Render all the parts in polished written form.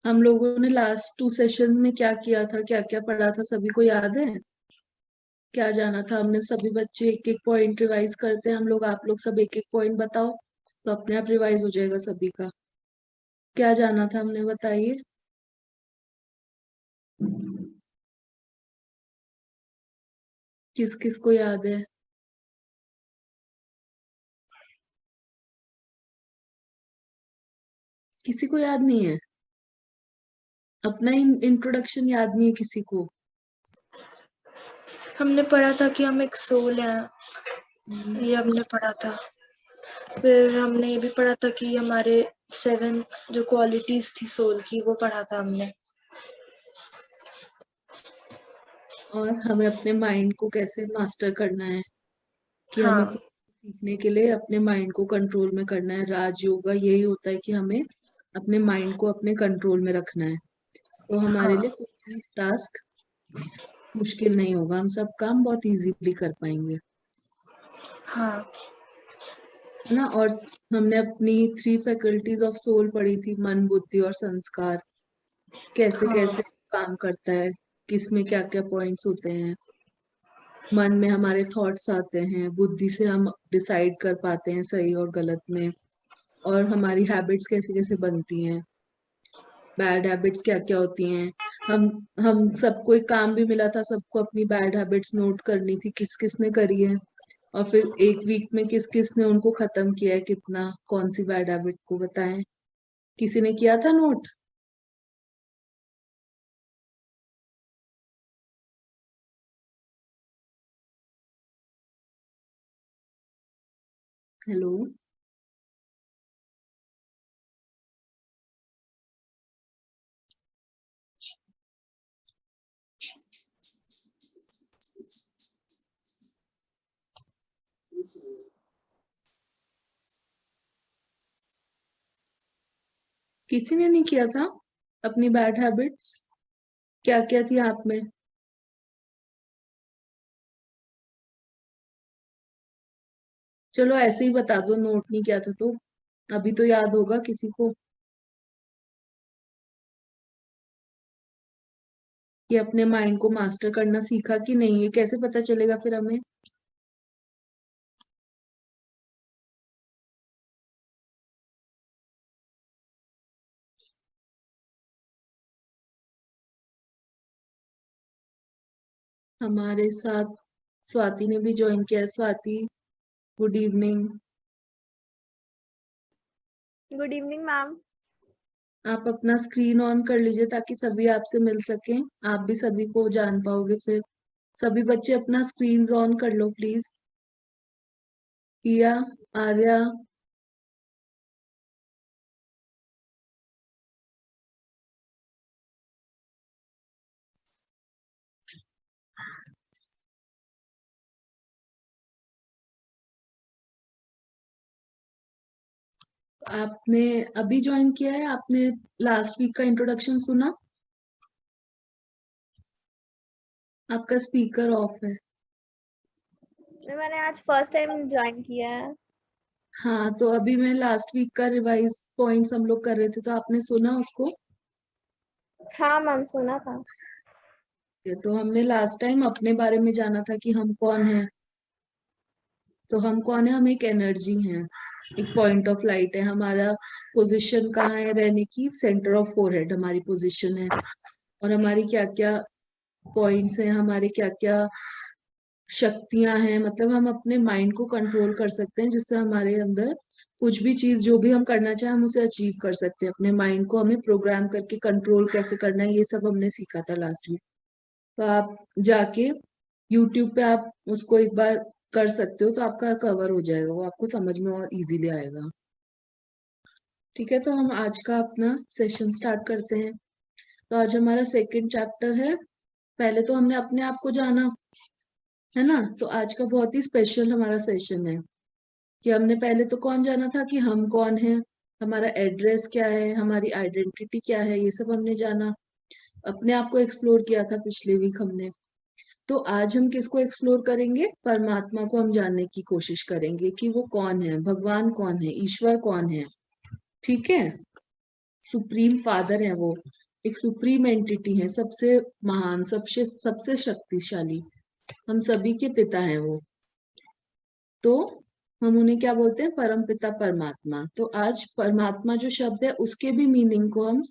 हम लोगों ने लास्ट 2 सेशन में क्या किया था, क्या क्या पढ़ा था, सभी को याद है? क्या जाना था हमने? सभी बच्चे एक एक पॉइंट रिवाइज करते हैं हम लोग। आप लोग सब एक एक पॉइंट बताओ, तो अपने आप रिवाइज हो जाएगा सभी का। क्या जाना था हमने, बताइए। किस किस को याद है? किसी को याद नहीं है? अपना इंट्रोडक्शन याद नहीं है किसी को? हमने पढ़ा था कि हम एक सोल हैं, ये हमने पढ़ा था। फिर हमने ये भी पढ़ा था कि हमारे 7 जो क्वालिटीज थी सोल की, वो पढ़ा था हमने। और हमें अपने माइंड को कैसे मास्टर करना है, कि हमें हाँ कुछ सीखने के लिए अपने माइंड को कंट्रोल में करना है। राजयोगा यही होता है कि हमें अपने माइंड को अपने कंट्रोल में रखना है। तो हमारे हाँ लिए कुछ भी टास्क मुश्किल नहीं होगा, हम सब काम बहुत इजीली कर पाएंगे, हाँ है ना। और हमने अपनी 3 फैकल्टीज ऑफ सोल पढ़ी थी, मन, बुद्धि और संस्कार। कैसे हाँ कैसे काम करता है, किस में क्या क्या पॉइंट्स होते हैं। मन में हमारे थॉट्स आते हैं, बुद्धि से हम डिसाइड कर पाते हैं सही और गलत में। और हमारी हैबिट्स कैसे कैसे बनती हैं, बैड हैबिट्स क्या क्या होती हैं। हम हम सबको एक काम भी मिला था, सबको अपनी बैड हैबिट्स नोट करनी थी, किस किस ने करी है। और फिर एक वीक में किस किस ने उनको खत्म किया है, कितना, कौन सी बैड हैबिट को, बताएं। किसी ने किया था नोट? हेलो? किसी ने नहीं किया था अपनी बैड हैबिट्स? क्या क्या थी आप में? चलो ऐसे ही बता दो, नोट नहीं किया था तो। अभी तो याद होगा किसी को कि अपने माइंड को मास्टर करना सीखा कि नहीं, ये कैसे पता चलेगा फिर हमें? हमारे साथ स्वाति ने भी ज्वाइन किया है। Swati, good evening. Good evening ma'am. आप अपना स्क्रीन ऑन कर लीजिए ताकि सभी आपसे मिल सकें, आप भी सभी को जान पाओगे फिर। सभी बच्चे अपना स्क्रीन ऑन कर लो प्लीज। किया, आर्या, आपने अभी ज्वाइन किया है? आपने लास्ट वीक का इंट्रोडक्शन सुना? आपका स्पीकर ऑफ है। मैंने आज फर्स्ट टाइम ज्वाइन किया है। हाँ, तो अभी मैं लास्ट वीक का रिवाइज पॉइंट्स हम लोग कर रहे थे, तो आपने सुना उसको? हाँ मैम, सुना था। तो हमने लास्ट टाइम अपने बारे में जाना था कि हम कौन हैं। तो हम कौन है? हम एक एनर्जी हैं, एक पॉइंट ऑफ लाइट है। हमारा पोजीशन कहाँ है रहने की? सेंटर ऑफ फोरहेड हमारी पोजीशन है। और हमारी क्या क्या पॉइंट्स हैं, हमारे क्या क्या शक्तियां हैं, मतलब हम अपने माइंड को कंट्रोल कर सकते हैं, जिससे हमारे अंदर कुछ भी चीज जो भी हम करना चाहें हम उसे अचीव कर सकते हैं। अपने माइंड को हमें प्रोग्राम करके कंट्रोल कैसे करना है, ये सब हमने सीखा था लास्ट वीक। तो आप जाके यूट्यूब पे आप उसको एक बार कर सकते हो, तो आपका कवर हो जाएगा, वो आपको समझ में और इजीली आएगा। ठीक है, तो हम आज का अपना सेशन स्टार्ट करते हैं। तो आज हमारा सेकंड चैप्टर है। पहले तो हमने अपने आप को जाना, है ना। तो आज का बहुत ही स्पेशल हमारा सेशन है कि हमने पहले तो कौन जाना था, कि हम कौन हैं, हमारा एड्रेस क्या है, हमारी आइडेंटिटी क्या है, ये सब हमने जाना। अपने आप को एक्सप्लोर किया था पिछले वीक हमने। तो आज हम किसको एक्सप्लोर करेंगे? परमात्मा को हम जानने की कोशिश करेंगे कि वो कौन है, भगवान कौन है, ईश्वर कौन है। ठीक है। सुप्रीम फादर है वो, एक सुप्रीम एंटिटी है, सबसे महान, सबसे सबसे शक्तिशाली, हम सभी के पिता हैं वो। तो हम उन्हें क्या बोलते हैं? परम पिता परमात्मा। तो आज परमात्मा जो शब्द है उसके भी मीनिंग को हम,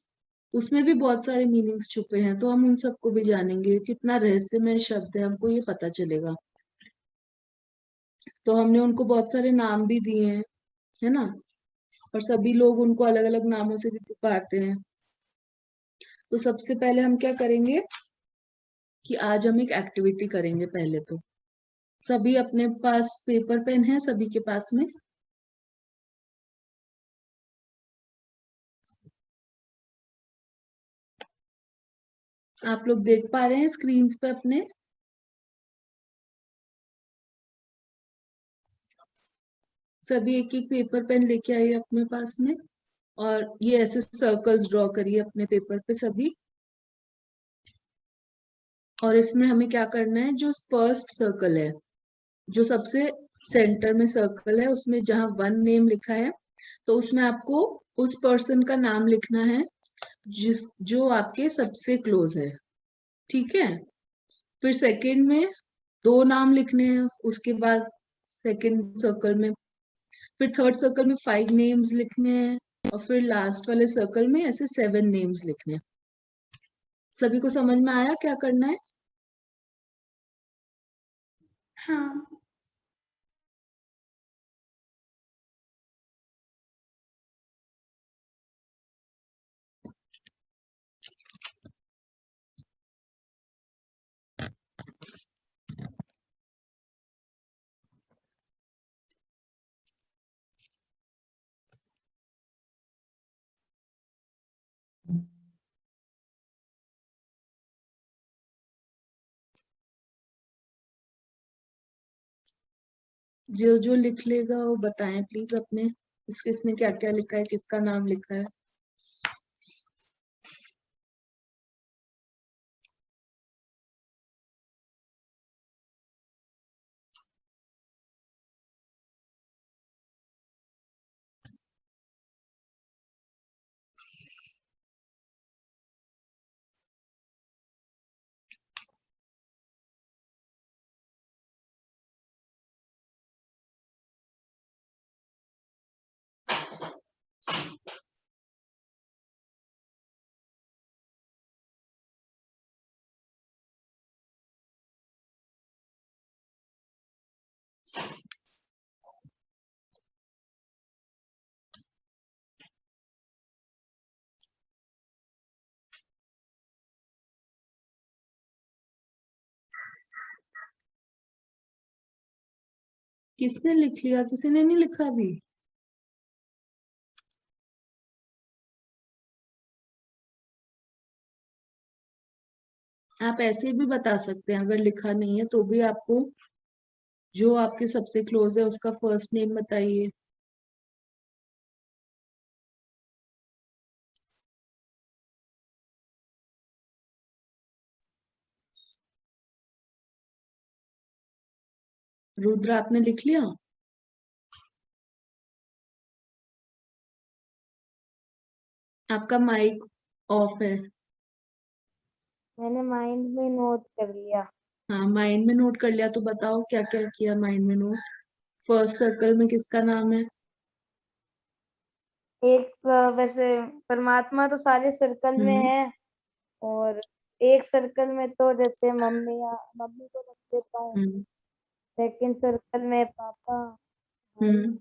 उसमें भी बहुत सारे मीनिंग्स छुपे हैं, तो हम उन सबको भी जानेंगे। कितना रहस्यमय शब्द है, हमको ये पता चलेगा। तो हमने उनको बहुत सारे नाम भी दिए हैं, है ना? और सभी लोग उनको अलग अलग नामों से भी पुकारते हैं। तो सबसे पहले हम क्या करेंगे कि आज हम एक एक्टिविटी करेंगे। पहले तो सभी अपने पास पेपर पेन है सभी के पास में? आप लोग देख पा रहे हैं स्क्रीन पे अपने? सभी एक एक पेपर पेन लेके आइए अपने पास में, और ये ऐसे सर्कल्स ड्रॉ करिए अपने पेपर पे सभी। और इसमें हमें क्या करना है, जो फर्स्ट सर्कल है, जो सबसे सेंटर में सर्कल है, उसमें जहां वन नेम लिखा है, तो उसमें आपको उस पर्सन का नाम लिखना है जो आपके सबसे क्लोज है। ठीक है? फिर सेकंड में दो नाम लिखने हैं, उसके बाद सेकंड सर्कल में, फिर थर्ड सर्कल में 5 नेम्स लिखने हैं, और फिर लास्ट वाले सर्कल में ऐसे 7 नेम्स लिखने हैं। सभी को समझ में आया क्या करना है? हाँ। जो जो लिख लेगा वो बताएं प्लीज अपने, किसने क्या क्या लिखा है, किसका नाम लिखा है। किसने लिख लिया? किसी ने नहीं लिखा अभी? आप ऐसे भी बता सकते हैं, अगर लिखा नहीं है तो भी आपको जो आपके सबसे क्लोज है उसका फर्स्ट नेम बताइए। रुद्र आपने लिख लिया? आपका माइक ऑफ है। मैंने माइंड में नोट कर लिया। हाँ, माइंड में नोट कर लिया, तो बताओ क्या क्या किया माइंड में नोट। फर्स्ट सर्कल में किसका नाम है? एक वैसे परमात्मा तो सारे सर्कल में हम्म। है, और एक सर्कल में तो जैसे मम्मी या मम्मी को रख देता हूँ। हम्म। सेकंड सर्कल में पापा, भाई, हम्म।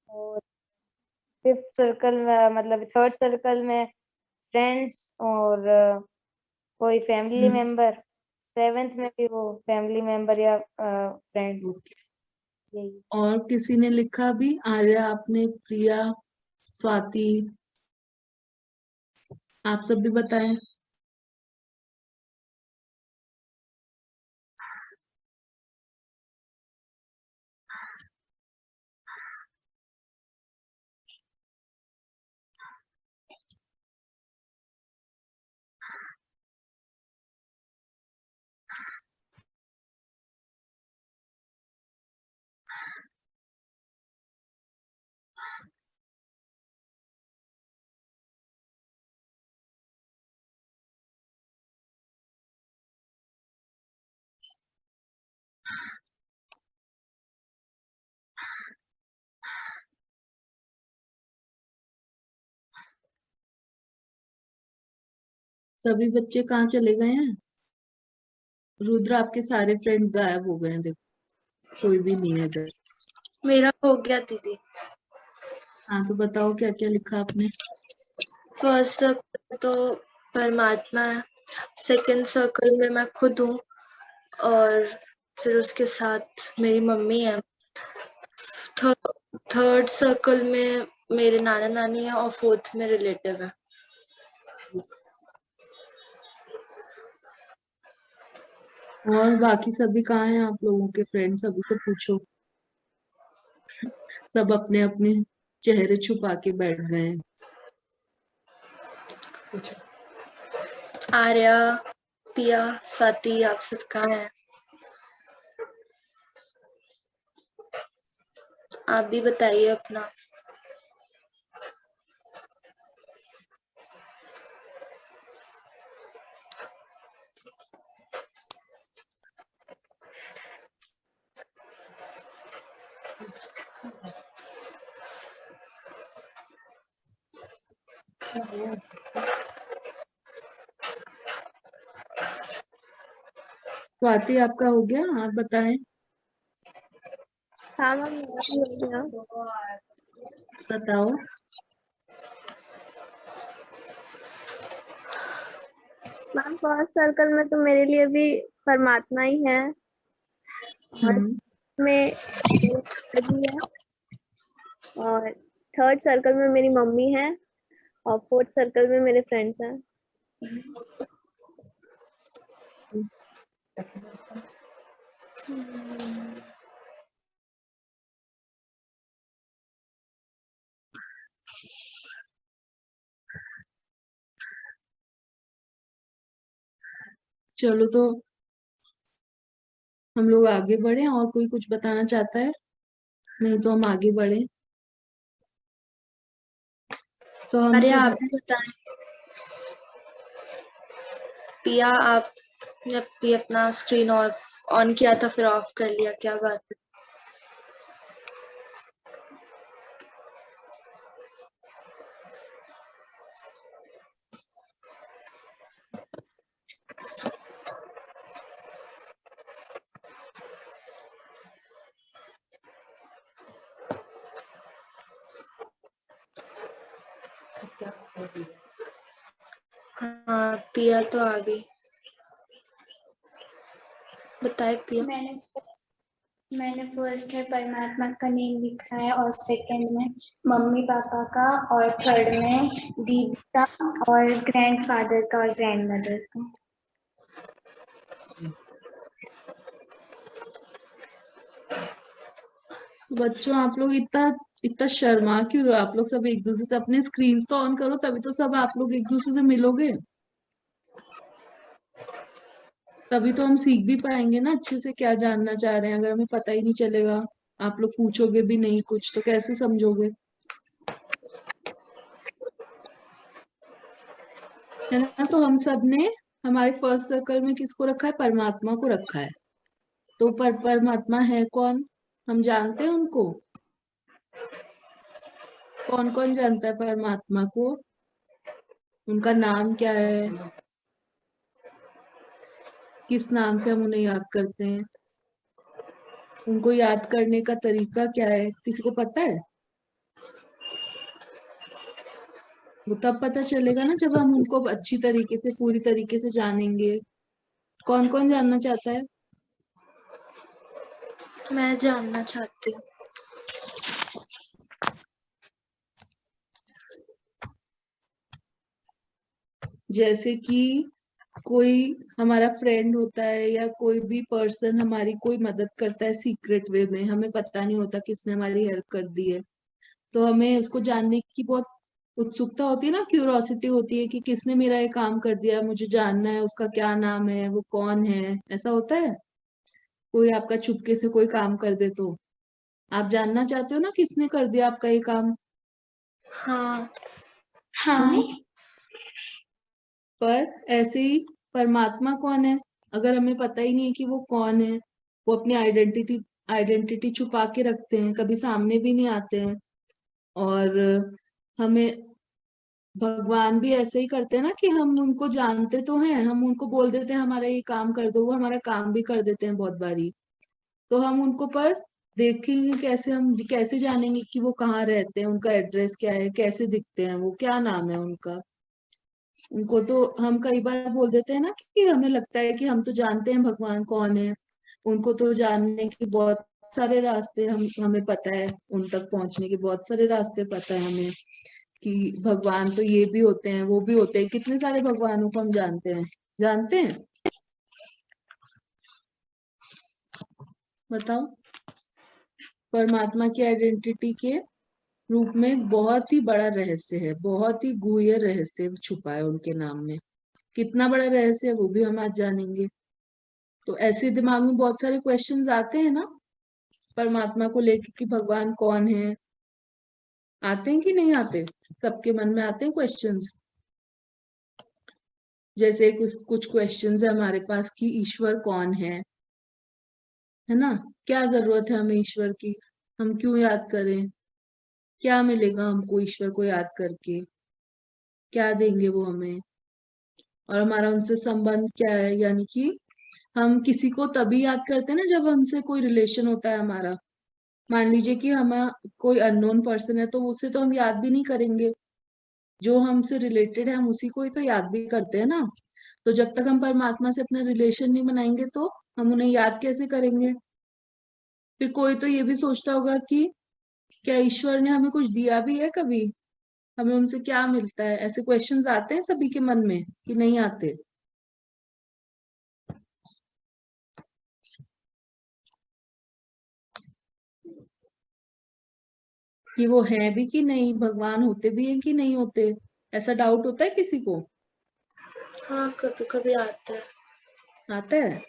और फिफ्थ सर्कल में मतलब थर्ड सर्कल में फ्रेंड्स और कोई फैमिली हम्म। मेंबर। सेवेंथ में भी वो फैमिली मेंबर या फ्रेंड्स। ओके। यही। और किसी ने लिखा भी? आर्या आपने, प्रिया, स्वाति, आप सब भी बताएं। सभी बच्चे कहाँ चले गए हैं? रुद्र, आपके सारे फ्रेंड्स गायब हो गए हैं, देखो कोई भी नहीं है इधर। मेरा हो गया दीदी। हाँ तो बताओ क्या क्या लिखा आपने। फर्स्ट सर्कल तो परमात्मा है, सेकंड सर्कल में मैं खुद हूँ, और फिर उसके साथ मेरी मम्मी है। थर्ड सर्कल में मेरे नाना नानी है, और फोर्थ में रिलेटिव है। और बाकी सभी कहाँ हैं आप लोगों के फ्रेंड्स? सभी से पूछो, सब अपने अपने चेहरे छुपा के बैठ गए हैं। आर्या, पिया, स्वाति, आप सब कहाँ हैं? आप भी बताइए अपना। स्वाति, आपका हो गया? आप बताएं। हाँ मैम, मेरा भी हो गया। बताओ। मैम फर्स्ट सर्कल में तो मेरे लिए भी परमात्मा ही है, और हम्म। में भी है, और थर्ड सर्कल में मेरी मम्मी है, और फोर्थ सर्कल में मेरे फ्रेंड्स हैं। चलो तो हम लोग आगे बढ़े। और कोई कुछ बताना चाहता है? नहीं तो हम आगे बढ़े। तो हम अरे आप सब भी बताएं। पिया, आपने भी अपना स्क्रीन ऑन किया था, फिर ऑफ कर लिया, क्या बात है? हाँ, पिया तो आ गई। बताए पिया। मैंने फर्स्ट में परमात्मा का नेम लिखा है, और सेकंड में मम्मी पापा का, और थर्ड में दीदी का, और ग्रैंडफादर का और ग्रैंडमदर का। बच्चों, आप लोग इतना इतना शर्मा क्यों रहे हो? आप लोग सब एक दूसरे से अपने स्क्रीन तो ऑन करो, तभी तो सब आप लोग एक दूसरे से मिलोगे। तभी तो हम सीख भी पाएंगे ना अच्छे से क्या जानना चाह रहे हैं। अगर हमें पता ही नहीं चलेगा, आप लोग पूछोगे भी नहीं कुछ, तो कैसे समझोगे? है ना? तो हम सब ने हमारे फर्स्ट सर्कल में किसको रखा है? परमात्मा को रखा है। तो परमात्मा है कौन? हम जानते हैं उनको? कौन कौन जानता है परमात्मा को? उनका नाम क्या है? किस नाम से हम उन्हें याद करते हैं? उनको याद करने का तरीका क्या है? किसी को पता है? वो तब पता चलेगा ना जब हम उनको अच्छी तरीके से, पूरी तरीके से जानेंगे। कौन कौन जानना चाहता है? मैं जानना चाहती हूँ। जैसे कि कोई हमारा फ्रेंड होता है, या कोई भी पर्सन हमारी कोई मदद करता है सीक्रेट वे में, हमें पता नहीं होता किसने हमारी हेल्प कर दी है, तो हमें उसको जानने की बहुत उत्सुकता होती है ना, क्यूरोसिटी होती है कि किसने मेरा ये काम कर दिया, मुझे जानना है उसका क्या नाम है, वो कौन है। ऐसा होता है? कोई आपका चुपके से कोई काम कर दे तो आप जानना चाहते हो ना किसने कर दिया आपका ये काम। हाँ। हाँ। पर ऐसे ही परमात्मा कौन है? अगर हमें पता ही नहीं है कि वो कौन है, वो अपनी आइडेंटिटी आइडेंटिटी छुपा के रखते हैं, कभी सामने भी नहीं आते हैं, और हमें भगवान भी ऐसे ही करते हैं ना कि हम उनको जानते तो हैं, हम उनको बोल देते हैं हमारा ये काम कर दो, वो हमारा काम भी कर देते हैं बहुत बारी। तो हम उनको पर देखेंगे कैसे, हम कैसे जानेंगे कि वो कहाँ रहते हैं, उनका एड्रेस क्या है, कैसे दिखते हैं वो, क्या नाम है उनका। उनको तो हम कई बार बोल देते हैं ना कि हमें लगता है कि हम तो जानते हैं भगवान कौन है। उनको तो जानने के बहुत सारे रास्ते हमें पता है, उन तक पहुंचने के बहुत सारे रास्ते पता है हमें, कि भगवान तो ये भी होते हैं वो भी होते हैं। कितने सारे भगवानों को हम जानते हैं, जानते हैं? बताओ। परमात्मा की आइडेंटिटी के रूप में एक बहुत ही बड़ा रहस्य है, बहुत ही गूढ़ रहस्य छुपा है उनके नाम में। कितना बड़ा रहस्य है वो भी हम आज जानेंगे। तो ऐसे दिमाग में बहुत सारे क्वेश्चंस आते हैं ना परमात्मा को लेके कि भगवान कौन है, आते हैं कि नहीं आते? सबके मन में आते हैं क्वेश्चंस। जैसे कुछ कुछ क्वेश्चंस है हमारे पास कि ईश्वर कौन है ना? क्या जरूरत है हमें ईश्वर की, हम क्यों याद करें, क्या मिलेगा हमको ईश्वर को याद करके, क्या देंगे वो हमें, और हमारा उनसे संबंध क्या है। यानी कि हम किसी को तभी याद करते हैं ना जब हमसे कोई रिलेशन होता है हमारा। मान लीजिए कि हम कोई अननोन पर्सन है तो उसे तो हम याद भी नहीं करेंगे, जो हमसे रिलेटेड है हम उसी को ही तो याद भी करते हैं ना। तो जब तक हम परमात्मा से अपना रिलेशन नहीं बनाएंगे तो हम उन्हें याद कैसे करेंगे? फिर कोई तो ये भी सोचता होगा कि क्या ईश्वर ने हमें कुछ दिया भी है कभी, हमें उनसे क्या मिलता है? ऐसे क्वेश्चंस आते हैं सभी के मन में कि नहीं आते? कि वो हैं भी कि नहीं, भगवान होते भी हैं कि नहीं होते, ऐसा डाउट होता है किसी को? हाँ, कभी कभी आता है। आता है।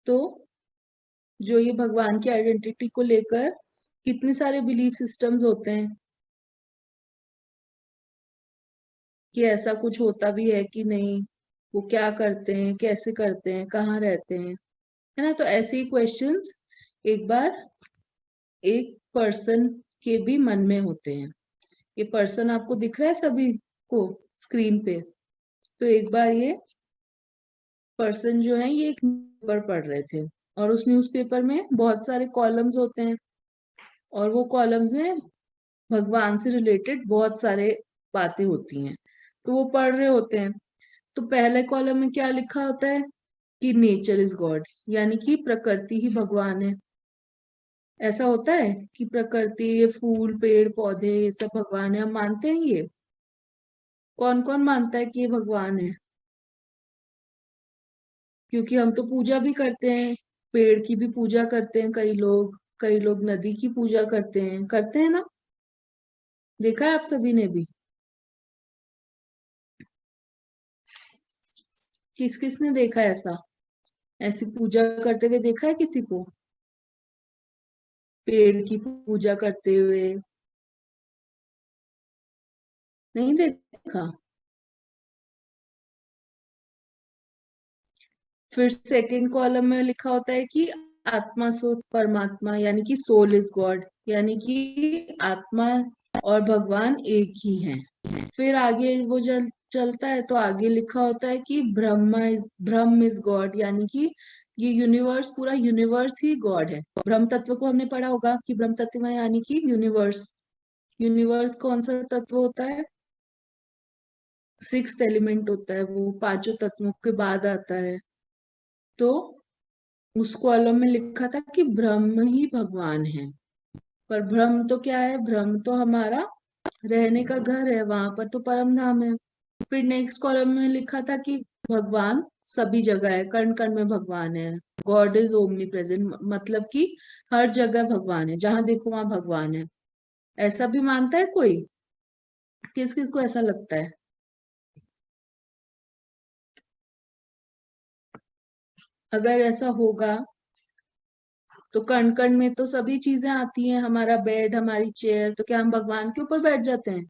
तो जो ये भगवान की आइडेंटिटी को लेकर कितने सारे बिलीफ सिस्टम्स होते हैं कि ऐसा कुछ होता भी है कि नहीं, वो क्या करते हैं, कैसे करते हैं, कहाँ रहते हैं, है ना? तो ऐसे ही क्वेश्चंस एक बार एक पर्सन के भी मन में होते हैं। ये पर्सन आपको दिख रहा है सभी को स्क्रीन पे? तो एक बार ये पर्सन जो है ये एक न्यूज़पेपर पढ़ रहे थे, और उस न्यूज़पेपर में बहुत सारे कॉलम्स होते हैं, और वो कॉलम्स में भगवान से रिलेटेड बहुत सारे बातें होती हैं। तो वो पढ़ रहे होते हैं, तो पहले कॉलम में क्या लिखा होता है कि नेचर इज गॉड, यानी कि प्रकृति ही भगवान है। ऐसा होता है कि प्रकृति, ये फूल पेड़ पौधे ये सब भगवान है, हम मानते हैं ये? कौन कौन मानता है कि ये भगवान है? क्योंकि हम तो पूजा भी करते हैं, पेड़ की भी पूजा करते हैं कई लोग, कई लोग नदी की पूजा करते हैं ना? देखा है आप सभी ने भी? किस किस ने देखा है ऐसा, ऐसी पूजा करते हुए देखा है किसी को, पेड़ की पूजा करते हुए? नहीं देखा? फिर सेकंड कॉलम में लिखा होता है कि आत्मा सो परमात्मा, यानी कि सोल इज गॉड, यानी कि आत्मा और भगवान एक ही हैं। फिर आगे वो चलता है तो आगे लिखा होता है कि ब्रह्म इज गॉड, यानी कि ये यूनिवर्स, पूरा यूनिवर्स ही गॉड है। ब्रह्म तत्व को हमने पढ़ा होगा कि ब्रह्म तत्व में यानी कि यूनिवर्स। यूनिवर्स कौन सा तत्व होता है? सिक्स्थ एलिमेंट होता है, वो पांचों तत्वों के बाद आता है। तो उस कॉलम में लिखा था कि ब्रह्म ही भगवान है। पर ब्रह्म तो क्या है? ब्रह्म तो हमारा रहने का घर है, वहां पर तो परम धाम है। फिर नेक्स्ट कॉलम में लिखा था कि भगवान सभी जगह है, कण कण में भगवान है। गॉड इज ओमनी प्रेजेंट, मतलब कि हर जगह भगवान है, जहां देखो वहां भगवान है। ऐसा भी मानता है कोई? किस किस को ऐसा लगता है? अगर ऐसा होगा तो कण कण में तो सभी चीजें आती हैं, हमारा बेड, हमारी चेयर, तो क्या हम भगवान के ऊपर बैठ जाते हैं?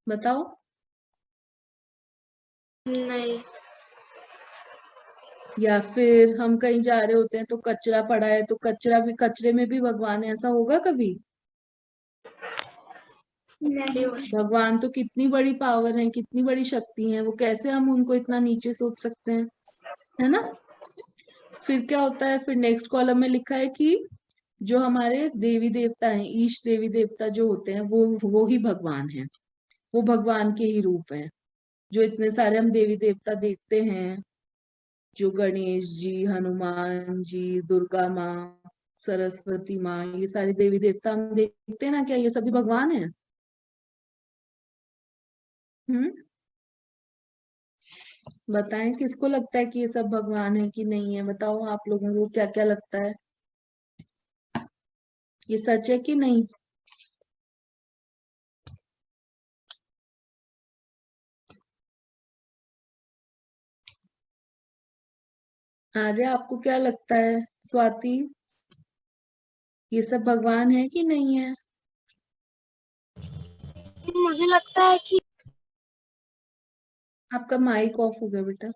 बताओ। नहीं। या फिर हम कहीं जा रहे होते हैं तो कचरा पड़ा है, तो कचरे में भी भगवान है, ऐसा होगा कभी? नहीं। भगवान तो कितनी बड़ी पावर है, कितनी बड़ी शक्ति है, वो कैसे हम उनको इतना नीचे सोच सकते हैं, है ना। फिर क्या होता है, फिर नेक्स्ट कॉलम में लिखा है कि जो हमारे देवी देवता हैं, ईश देवी देवता जो होते हैं, वो ही भगवान है, वो भगवान के ही रूप हैं। जो इतने सारे हम देवी देवता देखते हैं, जो गणेश जी, हनुमान जी, दुर्गा माँ, सरस्वती माँ, ये सारे देवी देवता हम देखते हैं ना, क्या ये सभी भगवान है? हम्म, बताएं किसको लगता है कि ये सब भगवान है कि नहीं है? बताओ आप लोगों को क्या क्या लगता है, ये सच है कि नहीं? आर्य आपको क्या लगता है? स्वाति, ये सब भगवान है कि नहीं है? मुझे लगता है कि आपका माइक ऑफ हो गया बेटा।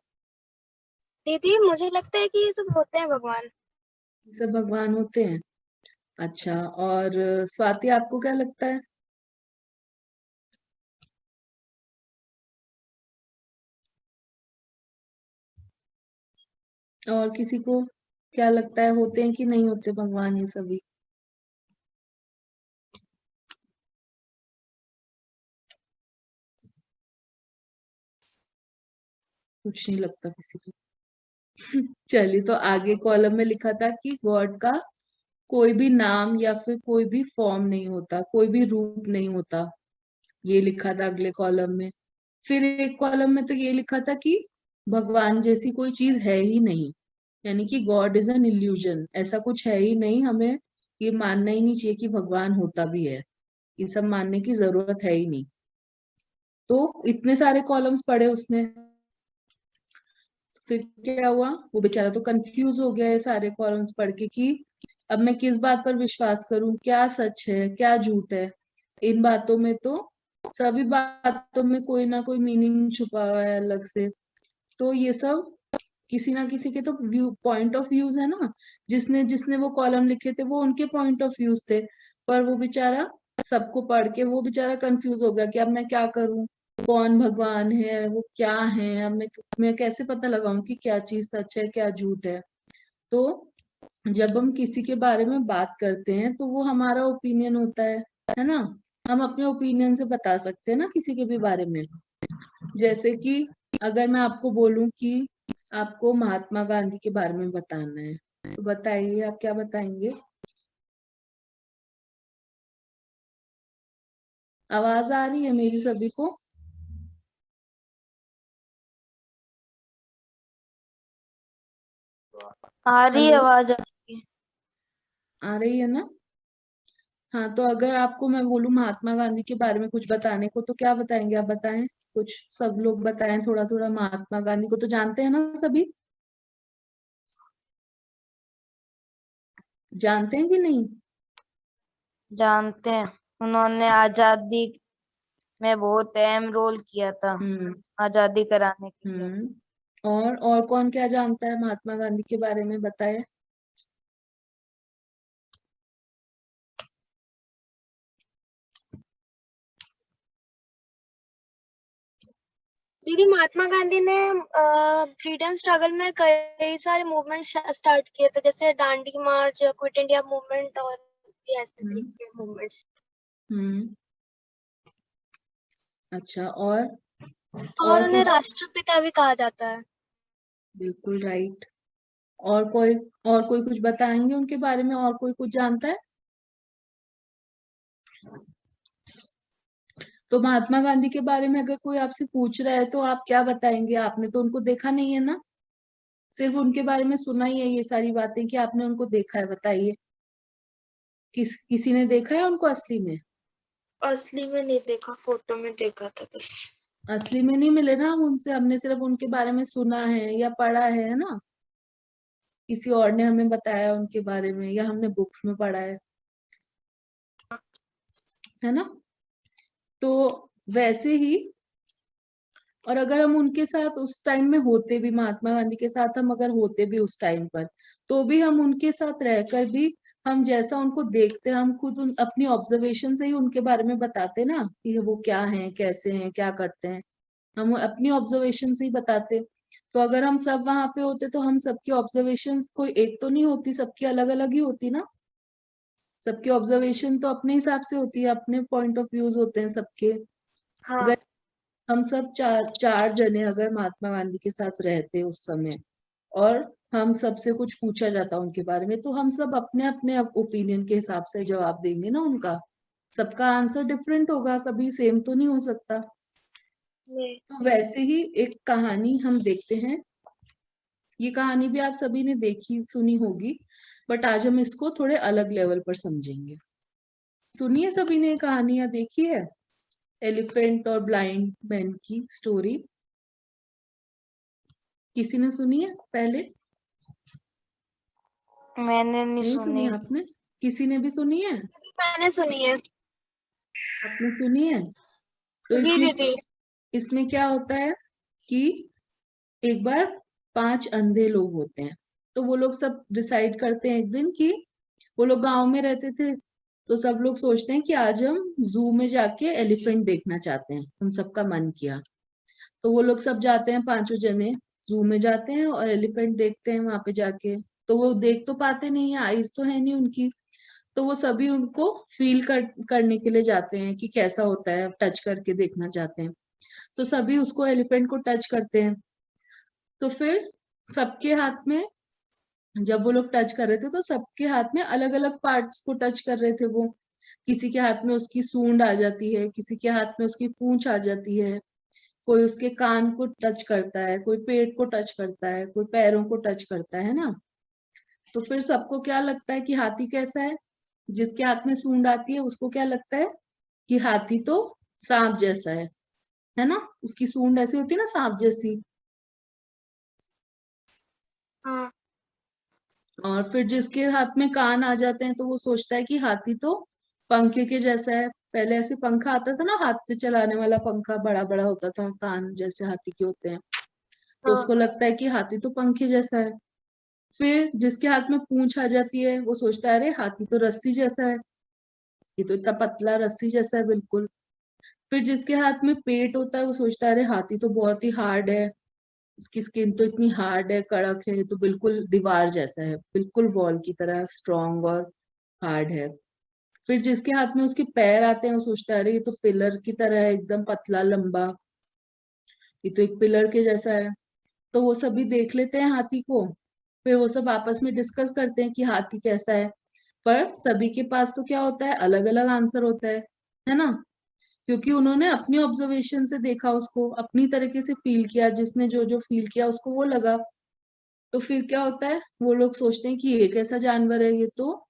दीदी, मुझे लगता है कि ये सब होते हैं भगवान। ये सब भगवान होते हैं। अच्छा, और स्वाति आपको क्या लगता है? और किसी को क्या लगता है, होते हैं कि नहीं होते भगवान ये सभी? कुछ नहीं लगता किसी को। चलिए, तो आगे कॉलम में लिखा था कि गॉड का कोई भी नाम या फिर कोई भी फॉर्म नहीं होता, कोई भी रूप नहीं होता, ये लिखा था अगले कॉलम में। फिर एक कॉलम में तो ये लिखा था कि भगवान जैसी कोई चीज है ही नहीं, यानी कि गॉड इज एन इल्यूजन, ऐसा कुछ है ही नहीं, हमें ये मानना ही नहीं चाहिए कि भगवान होता भी है, ये सब मानने की जरूरत है ही नहीं। तो इतने सारे कॉलम्स पढ़े उसने, फिर क्या हुआ, वो बेचारा तो कंफ्यूज हो गया है सारे कॉलम्स पढ़ के कि अब मैं किस बात पर विश्वास करूं, क्या सच है क्या झूठ है। इन बातों में तो, सभी बातों में कोई ना कोई मीनिंग छुपा हुआ है अलग से। तो ये सब किसी ना किसी के तो व्यू पॉइंट ऑफ व्यूज है ना, जिसने जिसने वो कॉलम लिखे थे वो उनके पॉइंट ऑफ व्यूज थे, पर वो बेचारा सबको पढ़ के वो बेचारा कंफ्यूज हो गया कि अब मैं क्या करूं, कौन भगवान है, वो क्या है, अब मैं कैसे पता लगाऊं कि क्या चीज सच है क्या झूठ है। तो जब हम किसी के बारे में बात करते हैं तो वो हमारा ओपिनियन होता है ना। हम अपने ओपिनियन से बता सकते हैं ना किसी के भी बारे में। जैसे कि अगर मैं आपको बोलूं कि आपको महात्मा गांधी के बारे में बताना है, तो बताइए आप क्या बताएंगे? आवाज आ रही है मेरी सभी को? आ रही हेलो, आवाज। आ रही है ना? हाँ, तो अगर आपको मैं बोलूं महात्मा गांधी के बारे में कुछ बताने को, तो क्या बताएंगे आप? बताएं कुछ, सब लोग बताएं थोड़ा थोड़ा। महात्मा गांधी को तो जानते हैं ना सभी, जानते हैं कि नहीं? जानते हैं, उन्होंने आजादी में बहुत अहम रोल किया था, हम्म आजादी कराने के लिए। और कौन क्या जानता है महात्मा गांधी के बारे में, बताए। दीदी, महात्मा गांधी ने फ्रीडम स्ट्रगल में कई सारे मूवमेंट स्टार्ट किए थे, जैसे दांडी मार्च, क्विट इंडिया मूवमेंट और भी ऐसे हम्म तरीके के मूवमेंट्स। हम्म अच्छा, और और उन्हें कुछ? राष्ट्रपिता भी कहा जाता है। बिल्कुल राइट। और कोई कुछ बताएंगे उनके बारे में? और कोई कुछ जानता है? तो महात्मा गांधी के बारे में अगर कोई आपसे पूछ रहा है तो आप क्या बताएंगे? आपने तो उनको देखा नहीं है ना, सिर्फ उनके बारे में सुना ही है ये सारी बातें, कि आपने उनको देखा है? बताइए, किसी ने देखा है उनको असली में? असली में नहीं देखा, फोटो में देखा था बस। असली में नहीं मिले ना हम उनसे, हमने सिर्फ उनके बारे में सुना है या पढ़ा है ना, किसी और ने हमें बताया उनके बारे में, या हमने बुक्स में पढ़ा है ना। तो वैसे ही, और अगर हम उनके साथ उस टाइम में होते भी, महात्मा गांधी के साथ हम अगर होते भी उस टाइम पर, तो भी हम उनके साथ रहकर भी हम जैसा उनको देखते हैं, हम खुद अपनी ऑब्जर्वेशन से ही उनके बारे में बताते ना कि वो क्या हैं, कैसे हैं, क्या करते हैं, हम अपनी ऑब्जर्वेशन से ही बताते। तो अगर हम सब वहां पे होते तो हम सबकी ऑब्जर्वेशन कोई एक तो नहीं होती, सबकी अलग अलग ही होती ना। सबकी ऑब्जर्वेशन तो अपने हिसाब से होती है, अपने पॉइंट ऑफ व्यूज होते हैं सबके। हाँ अगर हम सब चार जने अगर महात्मा गांधी के साथ रहते उस समय, और हम सबसे कुछ पूछा जाता उनके बारे में, तो हम सब अपने अपने ओपिनियन के हिसाब से जवाब देंगे ना उनका। सबका आंसर डिफरेंट होगा, कभी सेम तो नहीं हो सकता। नहीं। तो वैसे ही एक कहानी हम देखते हैं, ये कहानी भी आप सभी ने देखी सुनी होगी, बट आज हम इसको थोड़े अलग लेवल पर समझेंगे। सुनिए, सभी ने ये कहानियां देखी है, एलिफेंट और ब्लाइंड मैन की स्टोरी? किसी ने सुनी है पहले? मैंने नहीं नहीं सुनी सुनी। आपने? किसी ने भी सुनी है? मैंने सुनी है। आपने सुनी है? तो जी इसमें दीदी। इसमें क्या होता है कि एक बार 5 अंधे लोग होते हैं, तो वो लोग सब डिसाइड करते हैं एक दिन कि वो लोग गांव में रहते थे, तो सब लोग सोचते हैं कि आज हम जू में जाके एलिफेंट देखना चाहते हैं, उन सबका मन किया। तो वो लोग सब जाते हैं, 5 जने जू में जाते हैं और एलिफेंट देखते हैं वहां पे जाके। तो वो देख तो पाते नहीं है, आईज तो है नहीं उनकी, तो वो सभी उनको करने के लिए जाते हैं कि कैसा होता है, टच करके देखना चाहते हैं। तो सभी उसको एलिफेंट को टच करते हैं। तो फिर सबके हाथ में, जब वो लोग टच कर रहे थे तो सबके हाथ में अलग अलग पार्ट्स को टच कर रहे थे वो। किसी के हाथ में उसकी सूंड आ जाती है, किसी के हाथ में उसकी पूंछ आ जाती है, कोई उसके कान को टच करता है, कोई पेट को टच करता है, कोई पैरों को टच करता है ना। तो फिर सबको क्या लगता है कि हाथी कैसा है? जिसके हाथ में सूंड आती है उसको क्या लगता है कि हाथी तो सांप जैसा है ना, उसकी सूंड ऐसी होती है ना सांप जैसी। हाँ। और फिर जिसके हाथ में कान आ जाते हैं तो वो सोचता है कि हाथी तो पंखे के जैसा है। पहले ऐसे पंखा आता था ना, हाथ से चलाने वाला पंखा, बड़ा बड़ा होता था, कान जैसे हाथी के होते हैं, तो हाँ। उसको लगता है कि हाथी तो पंखे जैसा है। फिर जिसके हाथ में पूंछ आ जाती है वो सोचता है अरे हाथी तो रस्सी जैसा है, ये तो इतना पतला रस्सी जैसा है बिल्कुल। फिर जिसके हाथ में पेट होता है वो सोचता है अरे हाथी तो बहुत ही हार्ड है, इसकी स्किन तो इतनी हार्ड है, कड़क है, ये तो बिल्कुल दीवार जैसा है, बिल्कुल वॉल की तरह स्ट्रॉन्ग और हार्ड है। फिर जिसके हाथ में उसके पैर आते हैं वो सोचता है अरे ये तो पिलर की तरह है, एकदम पतला लंबा, ये तो एक पिलर के जैसा है। तो वो सभी देख लेते हैं हाथी को, फिर वो सब आपस में डिस्कस करते हैं कि हाथी कैसा है। पर सभी के पास तो क्या होता है, अलग अलग आंसर होता है ना, क्योंकि उन्होंने अपनी ऑब्जर्वेशन से देखा, उसको अपनी तरीके से फील किया, जिसने जो जो फील किया उसको वो लगा। तो फिर क्या होता है, वो लोग सोचते हैं कि ये कैसा जानवर है, ये तो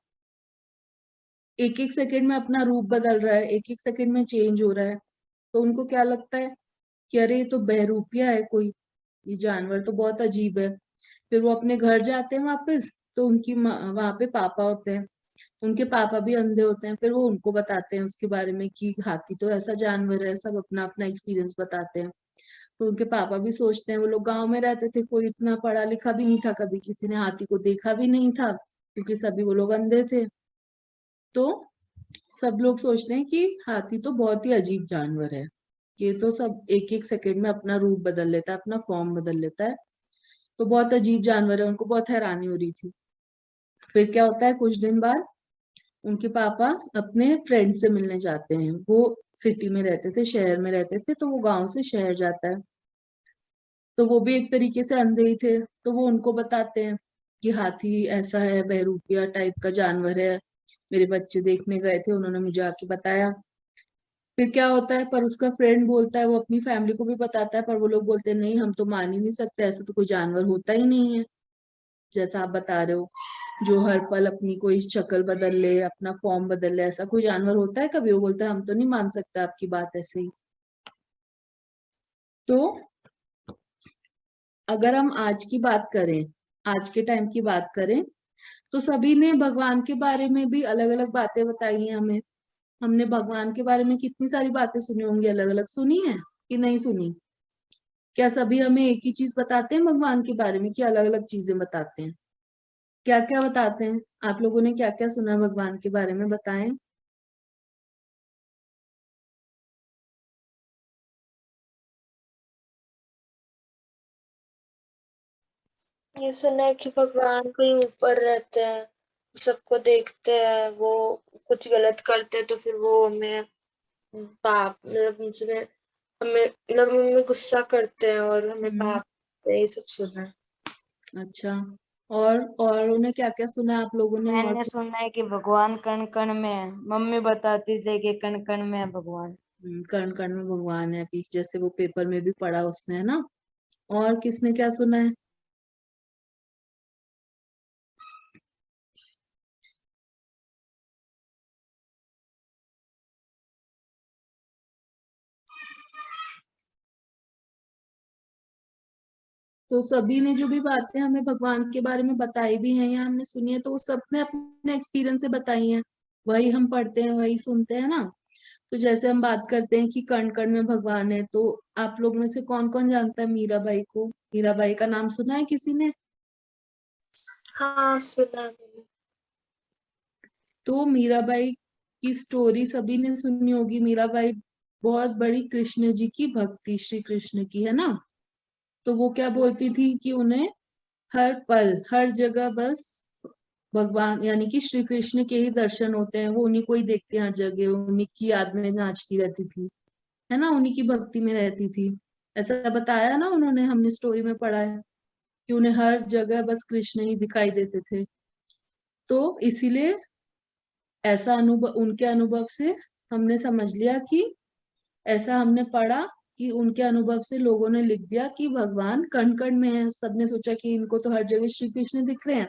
एक एक सेकंड में अपना रूप बदल रहा है, एक एक सेकंड में चेंज हो रहा है। तो उनको क्या लगता है कि अरे ये तो बहरूपिया है कोई, ये जानवर तो बहुत अजीब है। फिर वो अपने घर जाते हैं वापस, तो उनकी वहां पे पापा होते हैं, उनके पापा भी अंधे होते हैं। फिर वो उनको बताते हैं उसके बारे में कि हाथी तो ऐसा जानवर है, सब अपना अपना एक्सपीरियंस बताते हैं। तो उनके पापा भी सोचते हैं, वो लोग गांव में रहते थे, कोई इतना पढ़ा लिखा भी नहीं था, कभी किसी ने हाथी को देखा भी नहीं था, क्योंकि सभी वो लोग अंधे थे। तो सब लोग सोचते हैं कि हाथी तो बहुत ही अजीब जानवर है, ये तो सब एक एक सेकंड में अपना रूप बदल लेता है, अपना फॉर्म बदल लेता है, तो बहुत अजीब जानवर है। उनको बहुत हैरानी हो रही थी। फिर क्या होता है, कुछ दिन बाद उनके पापा अपने फ्रेंड से मिलने जाते हैं। वो सिटी में रहते थे, शहर में रहते थे, तो वो गांव से शहर जाता है। तो वो भी एक तरीके से अंधे ही थे, तो वो उनको बताते हैं कि हाथी ऐसा है, बहरूपिया टाइप का जानवर है, मेरे बच्चे देखने गए थे, उन्होंने मुझे आके बताया। फिर क्या होता है, पर उसका फ्रेंड बोलता है, वो अपनी फैमिली को भी बताता है, पर वो लोग बोलते हैं नहीं हम तो मान ही नहीं सकते, ऐसा तो कोई जानवर होता ही नहीं है जैसा आप बता रहे हो, जो हर पल अपनी कोई शक्ल बदल ले, अपना फॉर्म बदल ले, ऐसा कोई जानवर होता है कभी? वो बोलता है हम तो नहीं मान सकते आपकी बात ऐसे ही। तो अगर हम आज की बात करें, आज के टाइम की बात करें, तो सभी ने भगवान के बारे में भी अलग अलग बातें बताई हैं हमें। हमने भगवान के बारे में कितनी सारी बातें सुनी होंगी, अलग अलग सुनी है कि नहीं सुनी? क्या सभी हमें एक ही चीज बताते हैं भगवान के बारे में, कि अलग अलग चीजें बताते हैं? क्या क्या बताते हैं? आप लोगों ने क्या क्या सुना भगवान के बारे में, बताएं। ये सुना है कि भगवान कहीं ऊपर रहते हैं, सबको देखते हैं, वो कुछ गलत करते हैं तो फिर वो हमें पाप मतलब उसमें हमें मतलब हमें गुस्सा करते हैं और हमें पाप देते हैं, ये सब सुना है। अच्छा, और उन्हें क्या क्या सुना है आप लोगों ने? और मैंने सुना है कि भगवान कण कण में है। मम्मी बताती थी कि कण कण में है भगवान। कण कण में भगवान है, अभी जैसे वो पेपर में भी पढ़ा उसने, है ना। और किसने क्या सुना है? तो सभी ने जो भी बातें हमें भगवान के बारे में बताई भी हैं या हमने सुनी है, तो वो सबने अपने एक्सपीरियंस से बताई हैं। वही हम पढ़ते हैं, वही सुनते हैं ना। तो जैसे हम बात करते हैं कि कण कण में भगवान है, तो आप लोग में से कौन कौन जानता है मीराबाई को? मीराबाई का नाम सुना है किसी ने? हाँ सुना है मैंने। तो मीराबाई की स्टोरी सभी ने सुनी होगी। मीराबाई बहुत बड़ी कृष्ण जी की भक्ति, श्री कृष्ण की, है ना। तो वो क्या बोलती थी कि उन्हें हर पल हर जगह बस भगवान यानी कि श्री कृष्ण के ही दर्शन होते हैं, वो उन्हीं को ही देखते हैं हर जगह, उन्हीं की याद में नाचती रहती थी, है ना, उन्हीं की भक्ति में रहती थी। ऐसा बताया ना उन्होंने, हमने स्टोरी में पढ़ा है कि उन्हें हर जगह बस कृष्ण ही दिखाई देते थे। तो इसीलिए ऐसा अनुभव, उनके अनुभव से हमने समझ लिया कि, ऐसा हमने पढ़ा कि उनके अनुभव से लोगों ने लिख दिया कि भगवान कण कण में है। सबने सोचा कि इनको तो हर जगह श्री कृष्ण दिख रहे हैं,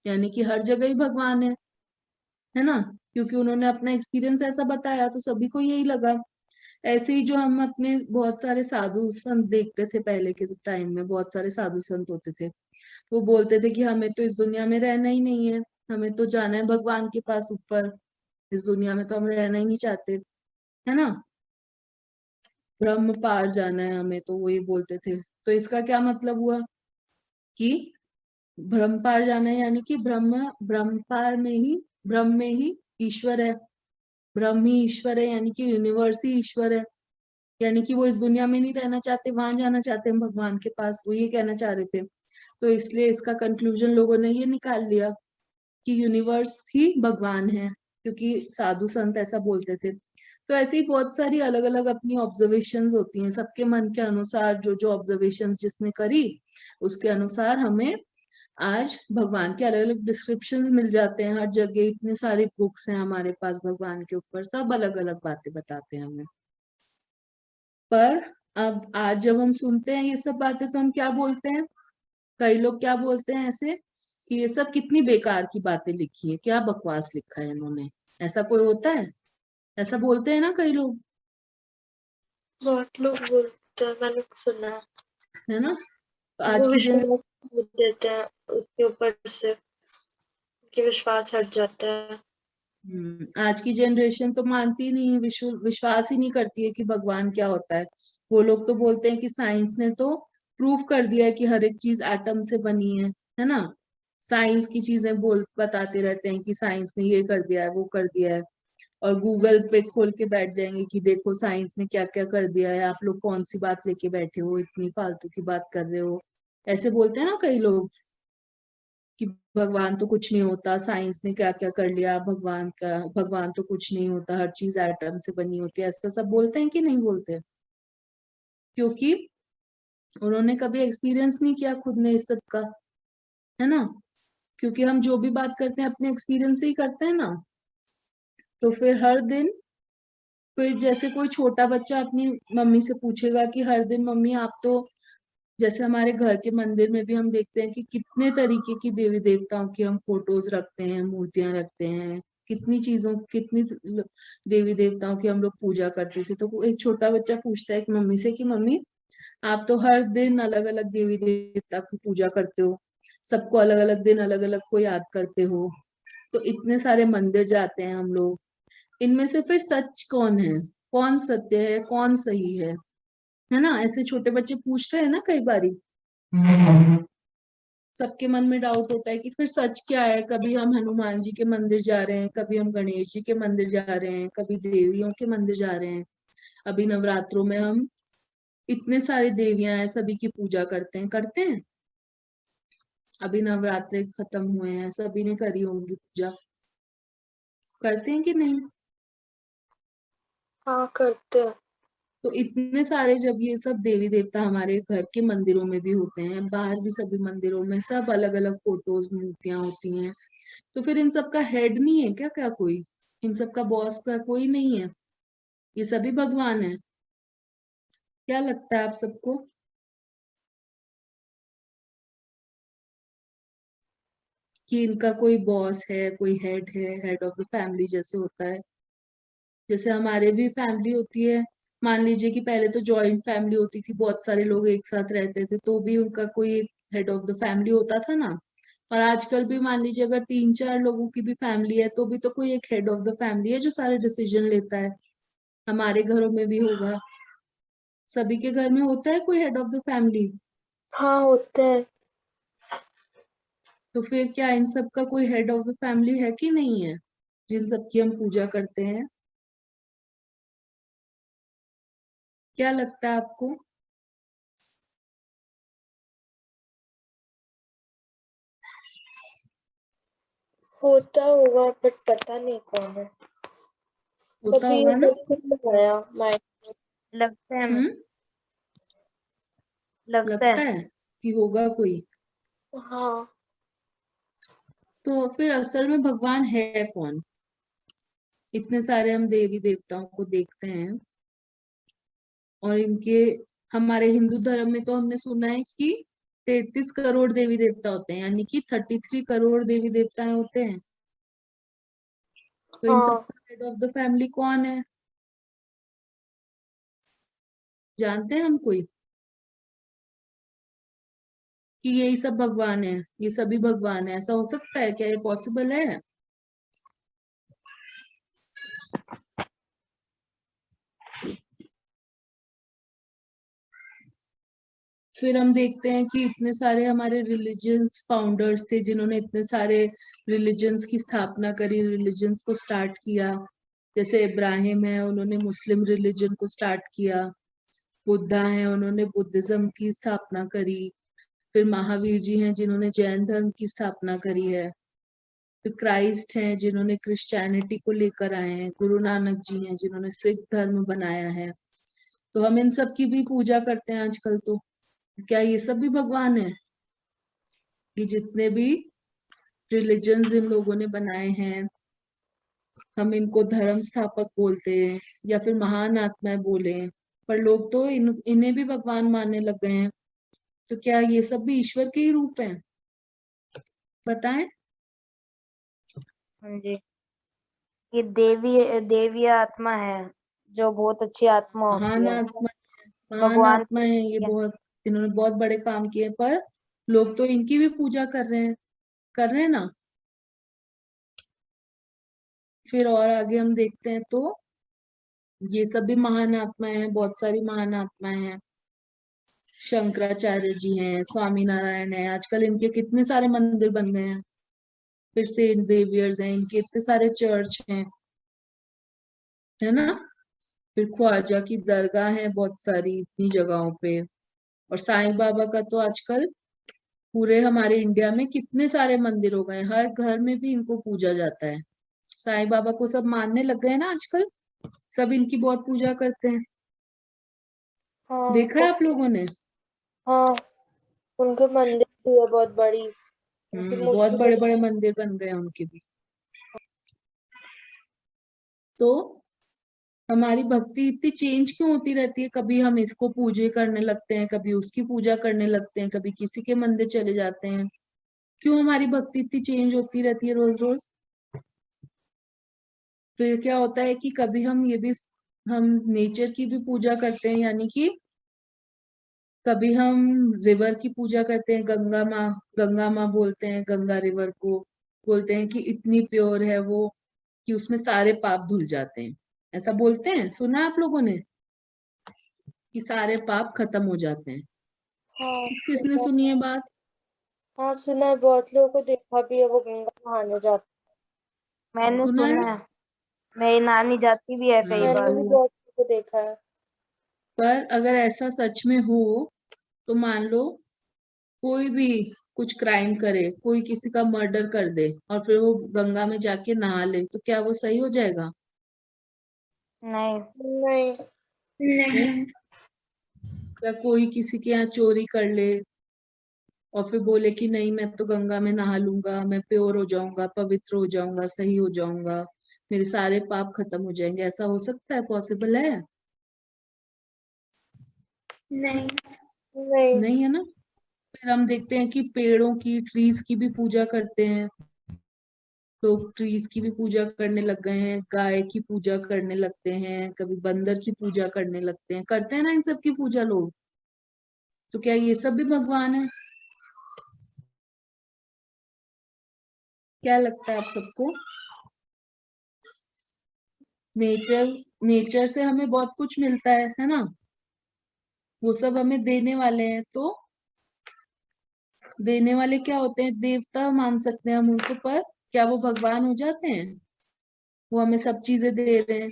यानी कि हर जगह ही भगवान है ना। क्योंकि उन्होंने अपना एक्सपीरियंस ऐसा बताया तो सभी को यही लगा। ऐसे ही जो हम अपने बहुत सारे साधु संत देखते थे पहले के टाइम में, बहुत सारे साधु संत होते थे, वो बोलते थे कि हमें तो इस दुनिया में रहना ही नहीं है, हमें तो जाना है भगवान के पास ऊपर, इस दुनिया में तो हम रहना ही नहीं चाहते, है ना, ब्रह्म पार जाना है हमें, तो वो ये बोलते थे। तो इसका क्या मतलब हुआ कि ब्रह्म पार जाना है, यानी कि ब्रह्म ब्रह्म पार में ही, ब्रह्म में ही ईश्वर है, ब्रह्म ही ईश्वर है, यानी कि यूनिवर्स ही ईश्वर है। यानी कि वो इस दुनिया में नहीं रहना चाहते, वहां जाना चाहते हैं भगवान के पास, वो ये कहना चाह रहे थे। तो इसलिए इसका कंक्लूजन लोगों ने ये निकाल लिया कि यूनिवर्स ही भगवान है, क्योंकि साधु संत ऐसा बोलते थे। तो ऐसी ही बहुत सारी अलग अलग अपनी ऑब्जर्वेशंस होती हैं, सबके मन के अनुसार जो जो ऑब्जर्वेशंस जिसने करी, उसके अनुसार हमें आज भगवान के अलग अलग डिस्क्रिप्शंस मिल जाते हैं हर जगह। इतने सारे बुक्स हैं हमारे पास भगवान के ऊपर, सब अलग अलग बातें बताते हैं हमें। पर अब आज जब हम सुनते हैं ये सब बातें, तो हम क्या बोलते हैं? कई लोग क्या बोलते हैं ऐसे कि ये सब कितनी बेकार की बातें लिखी है, क्या बकवास लिखा है इन्होंने। ऐसा कोई होता है? ऐसा बोलते हैं ना कई लोग, बहुत लोग बोलते हैं, मैंने सुना है। है ना। तो आज वो की जन विश्वास कर देते हैं उसके ऊपर से, कि विश्वास हट जाता है। आज की जनरेशन तो मानती नहीं, विश्वास ही नहीं करती है कि भगवान क्या होता है। वो लोग तो बोलते हैं कि साइंस ने तो प्रूव कर दिया है कि हर एक चीज एटम से बनी है ना। साइंस की चीजें बोल बताते रहते हैं कि साइंस ने ये कर दिया है, वो कर दिया है। और गूगल पे खोल के बैठ जाएंगे कि देखो साइंस ने क्या क्या कर दिया है, आप लोग कौन सी बात लेके बैठे हो, इतनी फालतू की बात कर रहे हो। ऐसे बोलते हैं ना कई लोग कि भगवान तो कुछ नहीं होता, साइंस ने क्या क्या कर लिया, भगवान तो कुछ नहीं होता, हर चीज एटम से बनी होती है। ऐसा सब बोलते हैं कि नहीं बोलते? क्योंकि उन्होंने कभी एक्सपीरियंस नहीं किया खुद ने इस सब का, है ना। क्योंकि हम जो भी बात करते हैं अपने एक्सपीरियंस से ही करते हैं ना। तो फिर हर दिन, फिर जैसे कोई छोटा बच्चा अपनी मम्मी से पूछेगा कि हर दिन मम्मी आप तो, जैसे हमारे घर के मंदिर में भी हम देखते हैं कि कितने तरीके की देवी देवताओं की हम फोटोज रखते हैं, मूर्तियां रखते हैं, कितनी चीजों, देवी देवताओं की हम लोग पूजा करते थे। तो वो एक छोटा बच्चा पूछता है कि मम्मी से कि मम्मी आप तो हर दिन अलग अलग देवी देवता की पूजा करते हो, सबको अलग अलग दिन अलग अलग को याद करते हो, तो इतने सारे मंदिर जाते हैं हम लोग, इनमें से फिर सच कौन है, कौन सत्य है, कौन सही है ना। ऐसे छोटे बच्चे पूछते हैं ना कई बारी। सबके मन में डाउट होता है कि फिर सच क्या है। कभी हम हनुमान जी के मंदिर जा रहे हैं, कभी हम गणेश जी के मंदिर जा रहे हैं, कभी देवियों के मंदिर जा रहे हैं। अभी नवरात्रों में हम इतने सारे देवियां हैं, सभी की पूजा करते हैं। अभी नवरात्रे खत्म हुए हैं, सभी ने करी होंगी पूजा, करते हैं कि नहीं? हाँ करते हैं। तो इतने सारे जब ये सब देवी देवता हमारे घर के मंदिरों में भी होते हैं, बाहर भी सभी मंदिरों में सब अलग अलग फोटोज मूर्तियां होती हैं, तो फिर इन सब का हेड नहीं है क्या? क्या कोई इन सब का बॉस का कोई नहीं है? ये सभी भगवान है? क्या लगता है आप सबको? कि इनका कोई बॉस है, कोई हेड है, हेड ऑफ द फैमिली जैसे होता है। जैसे हमारे भी फैमिली होती है, मान लीजिए कि पहले तो जॉइंट फैमिली होती थी, बहुत सारे लोग एक साथ रहते थे, तो भी उनका कोई हेड ऑफ द फैमिली होता था ना। और आजकल भी मान लीजिए अगर 3-4 लोगों की भी फैमिली है, तो भी तो कोई एक हेड ऑफ द फैमिली है जो सारे डिसीजन लेता है। हमारे घरों में भी होगा, सभी के घर में होता है कोई हेड ऑफ द फैमिली। हाँ होते हैं। तो फिर क्या इन सब का कोई हेड ऑफ द फैमिली है कि नहीं है, जिन सब की हम पूजा करते हैं? क्या लगता है आपको? होता होगा बट पता नहीं कौन है। होता कभी ये होगा ना। सब नहीं आया माइंड लगता है हम्म। लगता लगता है। है कि होगा कोई। में। हाँ तो फिर असल में भगवान है कौन? इतने सारे हम देवी देवताओं को देखते हैं, और इनके हमारे हिंदू धर्म में तो हमने सुना है कि 33 करोड़ देवी देवता होते हैं, यानी कि 33 करोड़ देवी देवताएं होते हैं। तो इन हाँ। सबका हेड ऑफ द फैमिली कौन है? जानते हैं हम कोई कि यही सब भगवान है, ये सभी भगवान है? ऐसा हो सकता है क्या? ये पॉसिबल है? फिर हम देखते हैं कि इतने सारे हमारे रिलीजियंस फाउंडर्स थे जिन्होंने इतने सारे रिलीजन्स की स्थापना करी, रिलीजन्स को स्टार्ट किया। जैसे इब्राहिम है, उन्होंने मुस्लिम रिलीजन को स्टार्ट किया। बुद्धा है, उन्होंने बुद्धिज्म की स्थापना करी। फिर महावीर जी हैं जिन्होंने जैन धर्म की स्थापना करी है। फिर क्राइस्ट हैं जिन्होंने क्रिश्चियनिटी को लेकर आए हैं। गुरु नानक जी हैं जिन्होंने सिख धर्म बनाया है। तो हम इन सब की भी पूजा करते हैं आजकल। तो क्या ये सब भी भगवान है? ये जितने भी रिलीजन्स इन लोगों ने बनाए हैं, हम इनको धर्म स्थापक बोलते हैं या फिर महान आत्माएं बोले, पर लोग तो इन्हें भी भगवान मानने लग गए हैं। तो क्या ये सब भी ईश्वर के ही रूप हैं? बताएं। हाँ जी, ये देवी आत्मा है, जो बहुत अच्छी आत्मा होती महान है। आत्मा, महान भगवान आत्मा है ये, बहुत इन्होंने बहुत बड़े काम किए, पर लोग तो इनकी भी पूजा कर रहे हैं, कर रहे हैं ना। फिर और आगे हम देखते हैं तो ये सब भी महान आत्माएं हैं, बहुत सारी महान आत्माएं हैं। शंकराचार्य जी हैं, स्वामी नारायण है, आजकल इनके कितने सारे मंदिर बन गए हैं। फिर सेंट जेवियर्स हैं, इनके इतने सारे चर्च हैं, है ना। फिर ख्वाजा की दरगाह है बहुत सारी इतनी जगहों पे। और साईं बाबा का तो आजकल पूरे हमारे इंडिया में कितने सारे मंदिर हो गए हैं, हर घर में भी इनको पूजा जाता है। साईं बाबा को सब मानने लग गए हैं ना आजकल, सब इनकी बहुत पूजा करते हैं। हाँ देखा है आप लोगों ने? हाँ उनके मंदिर भी है बहुत बड़ी। उनकी बहुत मूर्ति बड़े भी। बड़े मंदिर बन गए हैं उनके भी। तो हमारी भक्ति इतनी चेंज क्यों होती रहती है? कभी हम इसको पूजे करने लगते हैं, कभी उसकी पूजा करने लगते हैं, कभी किसी के मंदिर चले जाते हैं। क्यों हमारी भक्ति इतनी चेंज होती रहती है रोज रोज? फिर क्या होता है कि कभी हम ये भी, हम नेचर की भी पूजा करते हैं, यानी कि कभी हम रिवर की पूजा करते हैं, गंगा माँ। गंगा माँ बोलते हैं, गंगा रिवर को बोलते हैं कि इतनी प्योर है वो कि उसमें सारे पाप धुल जाते हैं। ऐसा बोलते हैं, सुना है आप लोगों ने कि सारे पाप खत्म हो जाते हैं? हाँ किसने सुनी है बात? हाँ सुना है, बहुत लोगों को देखा भी है वो गंगा नहाने जाते मैंने सुना है? सुना है, मेरी नानी जाती भी है हैं। कई हाँ, मैंने बार। भी बहुत लोगों को देखा है। पर अगर ऐसा सच में हो तो मान लो कोई भी कुछ क्राइम करे, कोई किसी का मर्डर कर दे और फिर वो गंगा में जाके नहा ले, तो क्या वो सही हो जाएगा? नहीं। नहीं। नहीं। या कोई किसी के यहाँ चोरी कर ले और फिर बोले कि नहीं मैं तो गंगा में नहा लूंगा, मैं प्योर हो जाऊंगा, पवित्र हो जाऊंगा, सही हो जाऊंगा, मेरे सारे पाप खत्म हो जाएंगे, ऐसा हो सकता है? पॉसिबल है? नहीं। नहीं। नहीं है ना। फिर हम देखते हैं कि पेड़ों की, ट्रीज की भी पूजा करते हैं लोग, ट्रीज की भी पूजा करने लग गए हैं, गाय की पूजा करने लगते हैं, कभी बंदर की पूजा करने लगते हैं, करते हैं ना इन सब की पूजा लोग। तो क्या ये सब भी भगवान है? क्या लगता है आप सबको? नेचर, नेचर से हमें बहुत कुछ मिलता है ना, वो सब हमें देने वाले हैं। तो देने वाले क्या होते हैं? देवता मान सकते हैं हम उनको, पर क्या वो भगवान हो जाते हैं? वो हमें सब चीजें दे रहे हैं,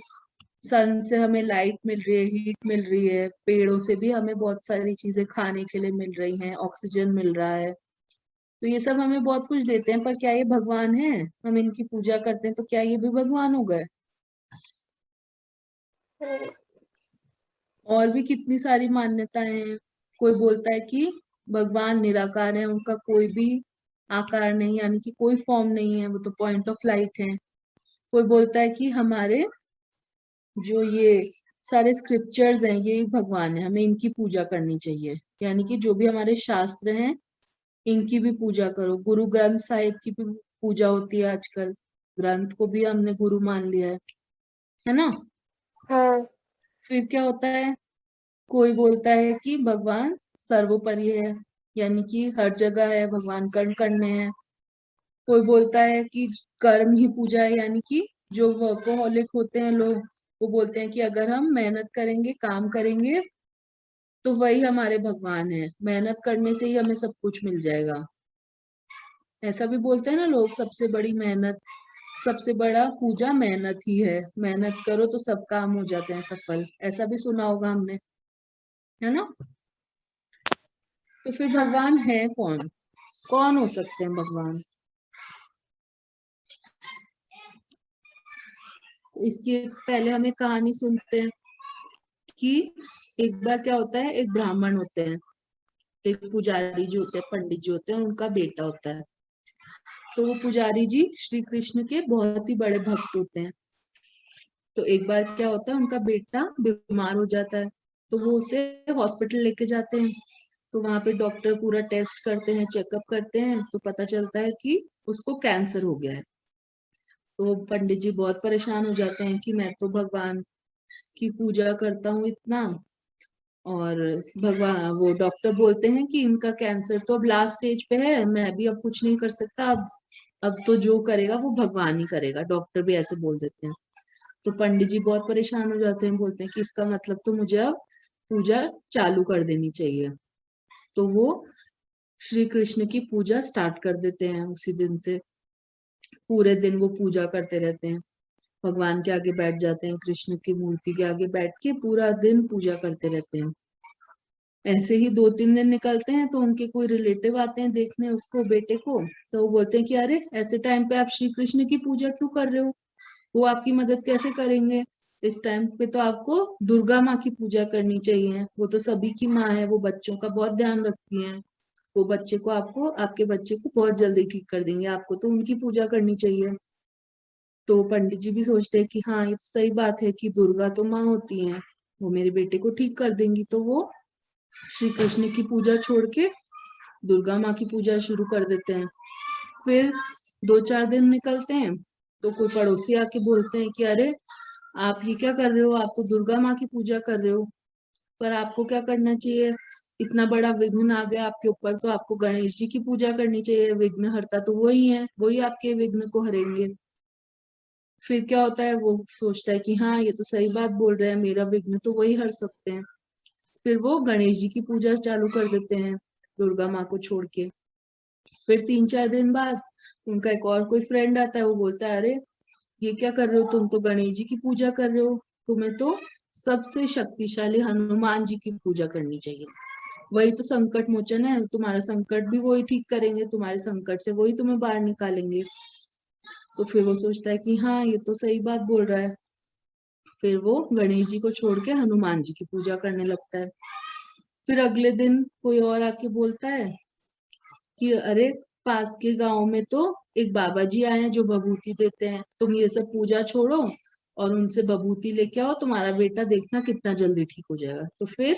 सन से हमें लाइट मिल रही है, हीट मिल रही है, पेड़ों से भी हमें बहुत सारी चीजें खाने के लिए मिल रही हैं, ऑक्सीजन मिल रहा है। तो ये सब हमें बहुत कुछ देते हैं, पर क्या ये भगवान है? हम इनकी पूजा करते हैं तो क्या ये भी भगवान हो गए? और भी कितनी सारी मान्यताएं हैं। कोई बोलता है कि भगवान निराकार है, उनका कोई भी आकार नहीं, यानी कि कोई फॉर्म नहीं है, वो तो पॉइंट ऑफ लाइट है। कोई बोलता है कि हमारे जो ये सारे स्क्रिप्चर्स हैं ये भगवान है, हमें इनकी पूजा करनी चाहिए, यानी कि जो भी हमारे शास्त्र हैं इनकी भी पूजा करो। गुरु ग्रंथ साहिब की भी पूजा होती है आजकल, ग्रंथ को भी हमने गुरु मान लिया है ना। हाँ। फिर क्या होता है? कोई बोलता है कि भगवान सर्वोपरि है, यानी कि हर जगह है, भगवान कण कण में है। कोई बोलता है कि कर्म ही पूजा है, यानी कि जो वर्कोहॉलिक होते हैं लोग, वो बोलते हैं कि अगर हम मेहनत करेंगे, काम करेंगे, तो वही हमारे भगवान है, मेहनत करने से ही हमें सब कुछ मिल जाएगा। ऐसा भी बोलते हैं ना लोग, सबसे बड़ी मेहनत, सबसे बड़ा पूजा मेहनत ही है, मेहनत करो तो सब काम हो जाते हैं सफल, ऐसा भी सुना होगा हमने, है ना। तो फिर भगवान है कौन? कौन हो सकते हैं भगवान? तो इसके पहले हमें कहानी सुनते हैं कि एक बार क्या होता है, एक ब्राह्मण होते हैं, एक पुजारी जी होते हैं, पंडित जी होते हैं, उनका बेटा होता है। तो वो पुजारी जी श्री कृष्ण के बहुत ही बड़े भक्त होते हैं। तो एक बार क्या होता है, उनका बेटा बीमार हो जाता है, तो वो उसे हॉस्पिटल लेके जाते हैं। तो वहां पे डॉक्टर पूरा टेस्ट करते हैं, चेकअप करते हैं, तो पता चलता है कि उसको कैंसर हो गया है। तो पंडित जी बहुत परेशान हो जाते हैं कि मैं तो भगवान की पूजा करता हूँ इतना, और भगवान, वो डॉक्टर बोलते हैं कि इनका कैंसर तो अब लास्ट स्टेज पे है, मैं भी अब कुछ नहीं कर सकता, अब तो जो करेगा वो भगवान ही करेगा, डॉक्टर भी ऐसे बोल देते हैं। तो पंडित जी बहुत परेशान हो जाते हैं, बोलते हैं कि इसका मतलब तो मुझे अब पूजा चालू कर देनी चाहिए। तो वो श्री कृष्ण की पूजा स्टार्ट कर देते हैं उसी दिन से। पूरे दिन वो पूजा करते रहते हैं, भगवान के आगे बैठ जाते हैं, कृष्ण की मूर्ति के आगे बैठ के पूरा दिन पूजा करते रहते हैं। ऐसे ही 2-3 दिन निकलते हैं, तो उनके कोई रिलेटिव आते हैं देखने उसको, बेटे को। तो वो बोलते हैं कि अरे ऐसे टाइम पे आप श्री कृष्ण की पूजा क्यों कर रहे हो, वो आपकी मदद कैसे करेंगे? इस टाइम पे तो आपको दुर्गा माँ की पूजा करनी चाहिए, वो तो सभी की माँ है, वो बच्चों का बहुत ध्यान रखती है, वो बच्चे को, आपको, आपके बच्चे को बहुत जल्दी ठीक कर देंगे, आपको तो उनकी पूजा करनी चाहिए। तो पंडित जी भी सोचते हैं कि हाँ ये तो सही बात है कि दुर्गा तो माँ होती हैं, वो मेरे बेटे को ठीक कर देंगी। तो वो श्री कृष्ण की पूजा छोड़ के दुर्गा माँ की पूजा शुरू कर देते हैं। फिर 2-4 दिन निकलते हैं, तो कोई पड़ोसी आके बोलते हैं कि अरे आप ये क्या कर रहे हो, आप तो दुर्गा माँ की पूजा कर रहे हो, पर आपको क्या करना चाहिए, इतना बड़ा विघ्न आ गया आपके ऊपर, तो आपको गणेश जी की पूजा करनी चाहिए, विघ्न हरता तो वही है, वही आपके विघ्न को हरेंगे। फिर क्या होता है, वो सोचता है कि हाँ ये तो सही बात बोल रहे हैं, मेरा विघ्न तो वही हर सकते हैं। फिर वो गणेश जी की पूजा चालू कर देते हैं दुर्गा माँ को छोड़ के। फिर 3-4 दिन बाद उनका एक और कोई फ्रेंड आता है, वो बोलता है अरे ये क्या कर रहे हो तुम, तो गणेश जी की पूजा कर रहे हो, तुम्हें तो सबसे शक्तिशाली हनुमान जी की पूजा करनी चाहिए, वही तो संकट मोचन है, तुम्हारा संकट भी वही ठीक करेंगे, तुम्हारे संकट से वही तुम्हें बाहर निकालेंगे। तो फिर वो सोचता है कि हाँ ये तो सही बात बोल रहा है, फिर वो गणेश जी को छोड़ के हनुमान जी की पूजा करने लगता है। फिर अगले दिन कोई और आके बोलता है कि अरे पास के गांव में तो एक बाबा जी आए हैं जो बभूति देते हैं, तुम ये सब पूजा छोड़ो और उनसे बभूति लेके आओ, तुम्हारा बेटा देखना कितना जल्दी ठीक हो जाएगा। तो फिर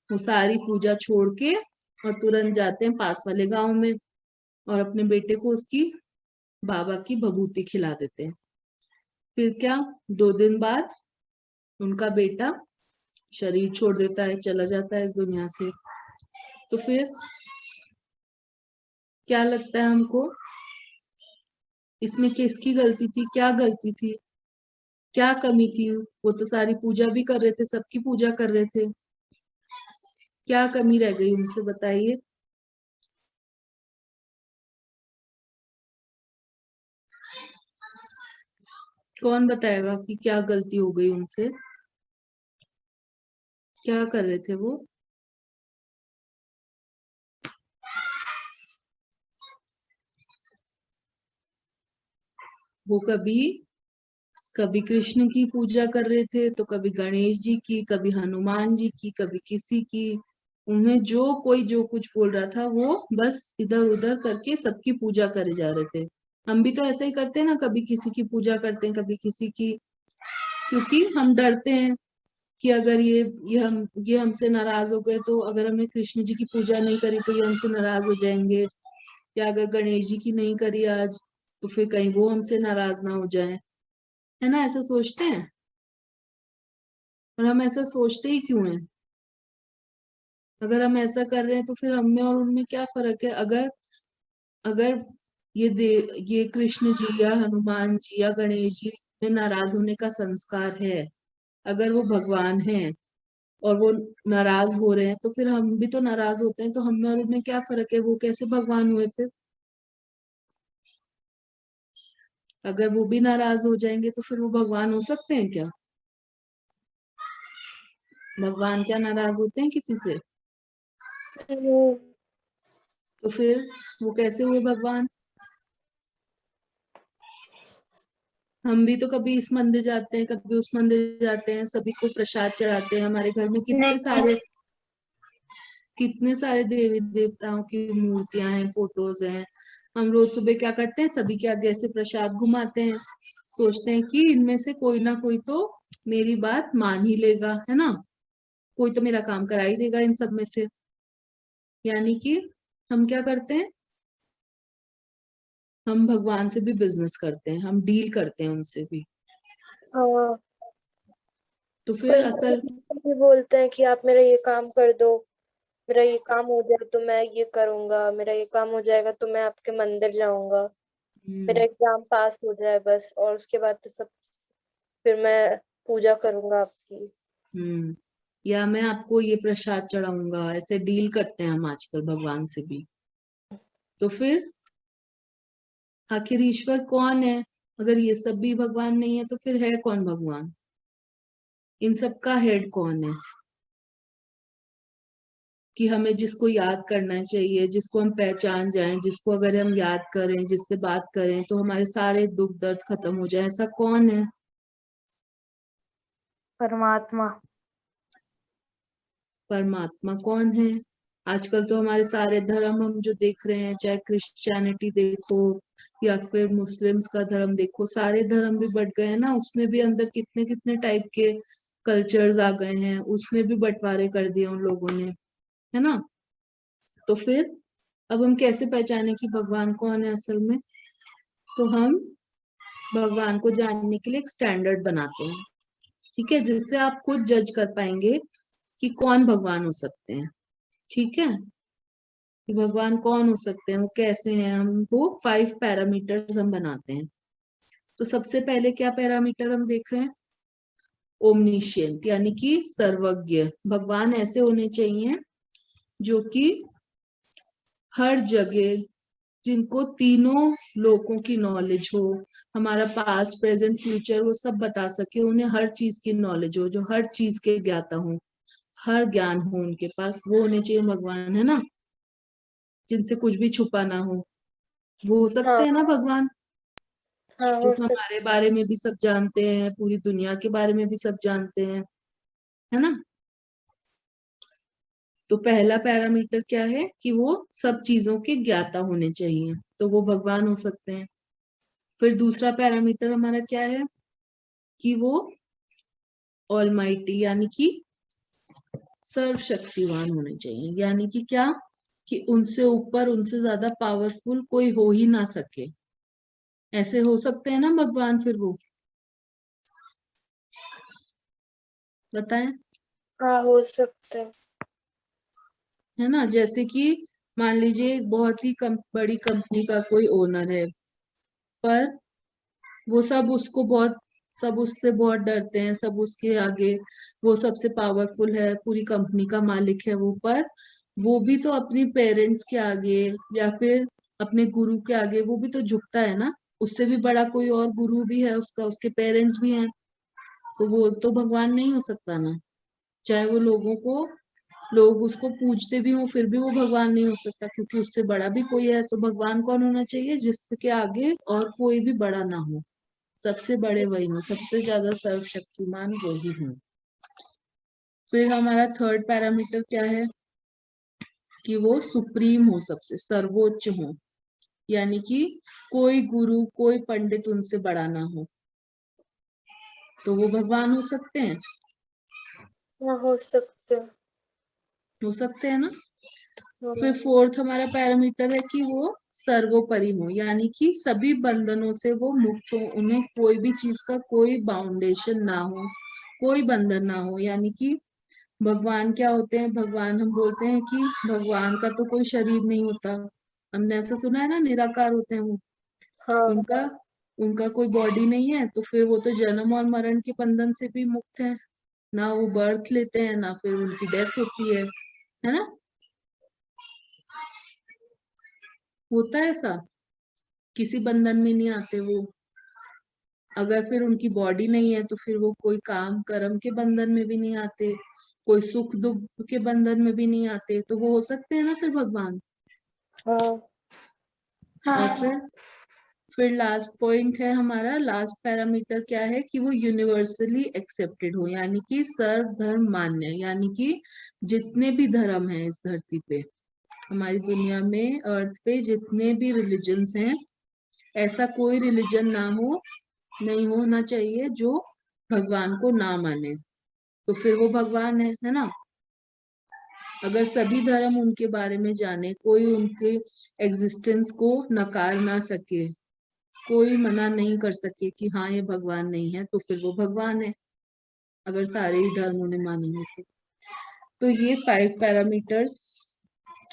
वो सारी पूजा छोड़ के और तुरंत जाते हैं पास वाले गांव में और अपने बेटे को उसकी बाबा की बभूति खिला देते हैं। फिर क्या, 2 दिन बाद उनका बेटा शरीर छोड़ देता है, चला जाता है इस दुनिया से। तो फिर क्या लगता है हमको, इसमें किसकी गलती थी, क्या गलती थी, क्या कमी थी? वो तो सारी पूजा भी कर रहे थे, सबकी पूजा कर रहे थे, क्या कमी रह गई उनसे बताइए। कौन बताएगा कि क्या गलती हो गई उनसे, क्या कर रहे थे वो? वो कभी कभी कृष्ण की पूजा कर रहे थे, तो कभी गणेश जी की, कभी हनुमान जी की, कभी किसी की। उन्हें जो कोई जो कुछ बोल रहा था वो बस इधर उधर करके सबकी पूजा करे जा रहे थे। हम भी तो ऐसा ही करते हैं ना, कभी किसी की पूजा करते हैं, कभी किसी की, क्योंकि हम डरते हैं कि अगर ये हमसे नाराज हो गए, तो अगर हमने कृष्ण जी की पूजा नहीं करी तो ये हमसे नाराज हो जाएंगे, या अगर गणेश जी की नहीं करी आज तो फिर कहीं वो हमसे नाराज ना हो जाए, है ना, ऐसा सोचते हैं। और हम ऐसा सोचते ही क्यों हैं? अगर हम ऐसा कर रहे हैं तो फिर हम में और उनमें क्या फर्क है? अगर अगर ये कृष्ण जी या हनुमान जी या गणेश जी में नाराज होने का संस्कार है, अगर वो भगवान है और वो नाराज हो रहे हैं, तो फिर हम भी तो नाराज होते हैं, तो हम में और उनमें क्या फर्क है? वो कैसे भगवान हुए फिर? अगर वो भी नाराज हो जाएंगे तो फिर वो भगवान हो सकते हैं क्या? भगवान क्या नाराज होते हैं किसी से? हम्म, तो फिर वो कैसे हुए भगवान? हम भी तो कभी इस मंदिर जाते हैं, कभी उस मंदिर जाते हैं, सभी को प्रसाद चढ़ाते हैं, हमारे घर में नहीं, कितने सारे देवी देवताओं की मूर्तियां हैं, फोटोज हैं। हम रोज सुबह क्या करते हैं, सभी के आगे ऐसे प्रसाद घुमाते हैं, सोचते हैं कि इनमें से कोई ना कोई तो मेरी बात मान ही लेगा, है ना, कोई तो मेरा काम करा ही देगा इन सब में से। यानी कि हम क्या करते हैं, हम भगवान से भी बिजनेस करते हैं, हम डील करते हैं उनसे भी। हाँ, तो फिर फिर असल ये बोलते हैं कि आप मेरा ये काम कर दो, मेरा ये काम हो जाए तो मैं ये करूंगा, मेरा ये काम हो जाएगा तो मैं आपके मंदिर जाऊंगा, मेरा हम्म एग्जाम पास हो जाए बस, और उसके बाद तो सब, फिर मैं पूजा करूंगा आपकी। हम्म या मैं आपको ये प्रसाद चढ़ाऊंगा, ऐसे डील करते हैं हम आजकल भगवान से भी। तो फिर आखिर ईश्वर कौन है? अगर ये सब भी भगवान नहीं है तो फिर है कौन भगवान? इन सब का हेड कौन है कि हमें जिसको याद करना चाहिए, जिसको हम पहचान जाएं, जिसको अगर हम याद करें, जिससे बात करें तो हमारे सारे दुख दर्द खत्म हो जाए, ऐसा कौन है? परमात्मा। परमात्मा कौन है? आजकल तो हमारे सारे धर्म हम जो देख रहे हैं, चाहे क्रिश्चियनिटी देखो या फिर मुस्लिम्स का धर्म देखो, सारे धर्म भी बढ़ गए हैं ना, उसमें भी अंदर कितने कितने टाइप के कल्चर्स आ गए हैं, उसमें भी बंटवारे कर दिए उन लोगों ने, है ना। तो फिर अब हम कैसे पहचाने कि भगवान कौन है असल में? तो हम भगवान को जानने के लिए एक स्टैंडर्ड बनाते हैं, ठीक है, जिससे आप खुद जज कर पाएंगे कि कौन भगवान हो सकते हैं। ठीक है, कि भगवान कौन हो सकते हैं, वो कैसे हैं, हम वो 5 पैरामीटर्स हम बनाते हैं। तो सबसे पहले क्या पैरामीटर हम देख रहे हैं? ओमनिशियंट, यानी कि सर्वज्ञ। भगवान ऐसे होने चाहिए जो कि हर जगह जिनको तीनों लोगों की नॉलेज हो, हमारा पास्ट प्रेजेंट फ्यूचर वो सब बता सके, उन्हें हर चीज की नॉलेज हो, जो हर चीज के ज्ञाता हो, हर ज्ञान हो उनके पास, वो होने चाहिए भगवान, है ना। जिनसे कुछ भी छुपा ना हो, वो हो सकते हाँ हैं ना भगवान, हाँ, जो हो सकता। हमारे बारे में भी सब जानते हैं, पूरी दुनिया के बारे में भी सब जानते हैं, है ना। तो पहला पैरामीटर क्या है कि वो सब चीजों के ज्ञाता होने चाहिए, तो वो भगवान हो सकते हैं। फिर दूसरा पैरामीटर हमारा क्या है कि वो ऑलमाइटी यानी कि सर्वशक्तिवान होने चाहिए। यानी कि क्या, कि उनसे ऊपर, उनसे ज्यादा पावरफुल कोई हो ही ना सके। ऐसे हो सकते हैं ना भगवान फिर वो, बताएं। हाँ, हो सकता है। है ना, जैसे कि मान लीजिए एक बहुत ही बड़ी कंपनी का कोई ओनर है, पर वो सब उसको बहुत, सब उससे बहुत डरते हैं, सब उसके आगे, वो सबसे पावरफुल है, पूरी कंपनी का मालिक है वो, पर वो भी तो अपनी पेरेंट्स के आगे या फिर अपने गुरु के आगे वो भी तो झुकता है ना। उससे भी बड़ा कोई और गुरु भी है उसका, उसके पेरेंट्स भी हैं, तो वो तो भगवान नहीं हो सकता ना। चाहे वो लोग उसको पूजते भी हो, फिर भी वो भगवान नहीं हो सकता, क्योंकि उससे बड़ा भी कोई है। तो भगवान कौन होना चाहिए, जिसके आगे और कोई भी बड़ा ना हो, सबसे बड़े वही हो, सबसे ज्यादा सर्वशक्तिमान वो ही हो। फिर हमारा थर्ड पैरामीटर क्या है कि वो सुप्रीम हो, सबसे सर्वोच्च हो, यानी कि कोई गुरु कोई पंडित उनसे बड़ा ना हो, तो वो भगवान हो सकते हैं। हाँ, हो सकता है। हो सकते हैं ना। फिर हाँ फोर्थ हमारा पैरामीटर है कि वो सर्वोपरि हो, यानी कि सभी बंधनों से वो मुक्त हो, उन्हें कोई भी चीज का कोई बाउंडेशन ना हो, कोई बंधन ना हो। यानी कि भगवान क्या होते हैं, भगवान हम बोलते हैं कि भगवान का तो कोई शरीर नहीं होता, हमने ऐसा सुना है ना, निराकार होते हैं वो। हाँ उनका उनका कोई बॉडी नहीं है, तो फिर वो तो जन्म और मरण के बंधन से भी मुक्त है, ना वो बर्थ लेते हैं, ना फिर उनकी डेथ होती है ना। होता है ऐसा, किसी बंधन में नहीं आते वो। अगर फिर उनकी बॉडी नहीं है तो फिर वो कोई काम कर्म के बंधन में भी नहीं आते, कोई सुख दुख के बंधन में भी नहीं आते, तो वो हो सकते हैं ना फिर भगवान। हाँ और हाँ। फिर लास्ट पॉइंट है हमारा, लास्ट पैरामीटर क्या है कि वो यूनिवर्सली एक्सेप्टेड हो, यानी कि सर्व धर्म मान्य, यानी कि जितने भी धर्म हैं इस धरती पे, हमारी दुनिया में, अर्थ पे जितने भी रिलीजन्स हैं, ऐसा कोई रिलीजन ना हो, नहीं होना चाहिए जो भगवान को ना माने, तो फिर वो भगवान है ना। अगर सभी धर्म उनके बारे में जाने, कोई उनके एग्जिस्टेंस को नकार ना सके, कोई मना नहीं कर सके कि हाँ ये भगवान नहीं है, तो फिर वो भगवान है, अगर सारे ही धर्म उन्हें मानेंगे तो ये 5 पैरामीटर्स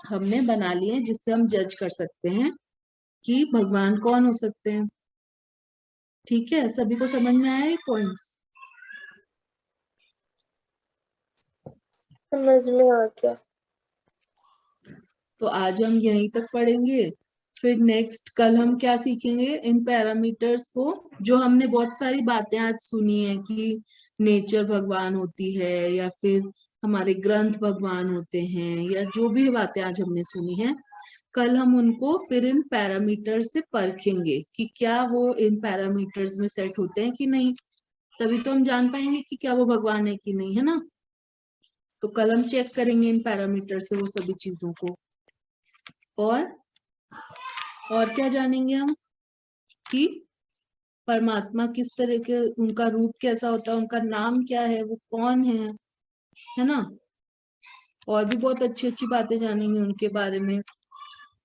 हमने बना लिए जिससे हम जज कर सकते हैं कि भगवान कौन हो सकते हैं। ठीक है, सभी को समझ में आया ये पॉइंट्स। समझ में आ गया। तो आज हम यहीं तक पढ़ेंगे, फिर नेक्स्ट कल हम क्या सीखेंगे, इन पैरामीटर्स को, जो हमने बहुत सारी बातें आज सुनी है कि नेचर भगवान होती है या फिर हमारे ग्रंथ भगवान होते हैं, या जो भी बातें आज हमने सुनी है, कल हम उनको फिर इन पैरामीटर से परखेंगे कि क्या वो इन पैरामीटर्स में सेट होते हैं कि नहीं, तभी तो हम जान पाएंगे कि क्या वो भगवान है कि नहीं, है ना। तो कल हम चेक करेंगे इन पैरामीटर से वो सभी चीजों को। और क्या जानेंगे हम कि परमात्मा किस तरह के, उनका रूप कैसा होता है, उनका नाम क्या है, वो कौन है ना। और भी बहुत अच्छी अच्छी बातें जानेंगे उनके बारे में।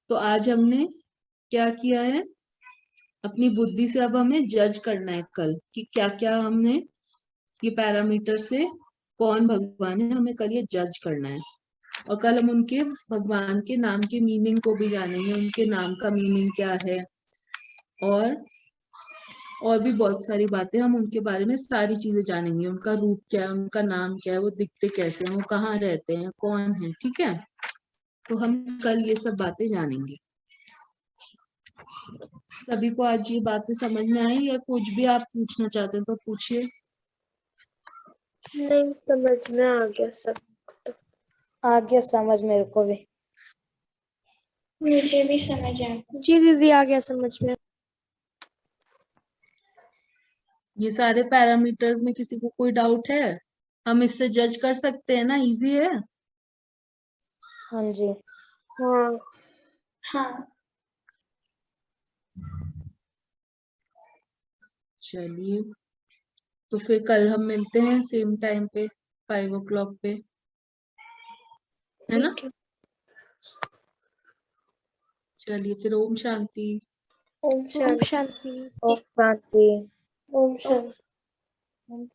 तो आज हमने क्या किया है, अपनी बुद्धि से अब हमें जज करना है कल कि क्या क्या हमने ये पैरामीटर से कौन भगवान है, हमें कल ये जज करना है। और कल हम उनके भगवान के नाम के मीनिंग को भी जानेंगे, उनके नाम का मीनिंग क्या है, और और भी बहुत सारी बातें हम उनके बारे में सारी चीजें जानेंगे, उनका रूप क्या है, उनका नाम क्या है, वो दिखते कैसे हैं, वो कहाँ रहते हैं, कौन है। ठीक है, तो हम कल ये सब बातें जानेंगे। सभी को आज ये बातें समझ में आई या कुछ भी आप पूछना चाहते हैं तो पूछिए। नहीं, समझ में आ गया सब। आ गया समझ मेरे को भी। मुझे भी समझ आ गया। जी दीदी, आ गया समझ में। ये सारे पैरामीटर्स में किसी को कोई डाउट है? हम इससे जज कर सकते हैं ना, इजी है। हाँ जी। हाँ, हाँ, चलिए, तो फिर कल हम मिलते हैं सेम टाइम पे 5 o'clock पे, है ना? ठीक है। चलिए फिर, ओम शांति। ओम ओम शांति। शांति। ओम शांति। ओम शांति।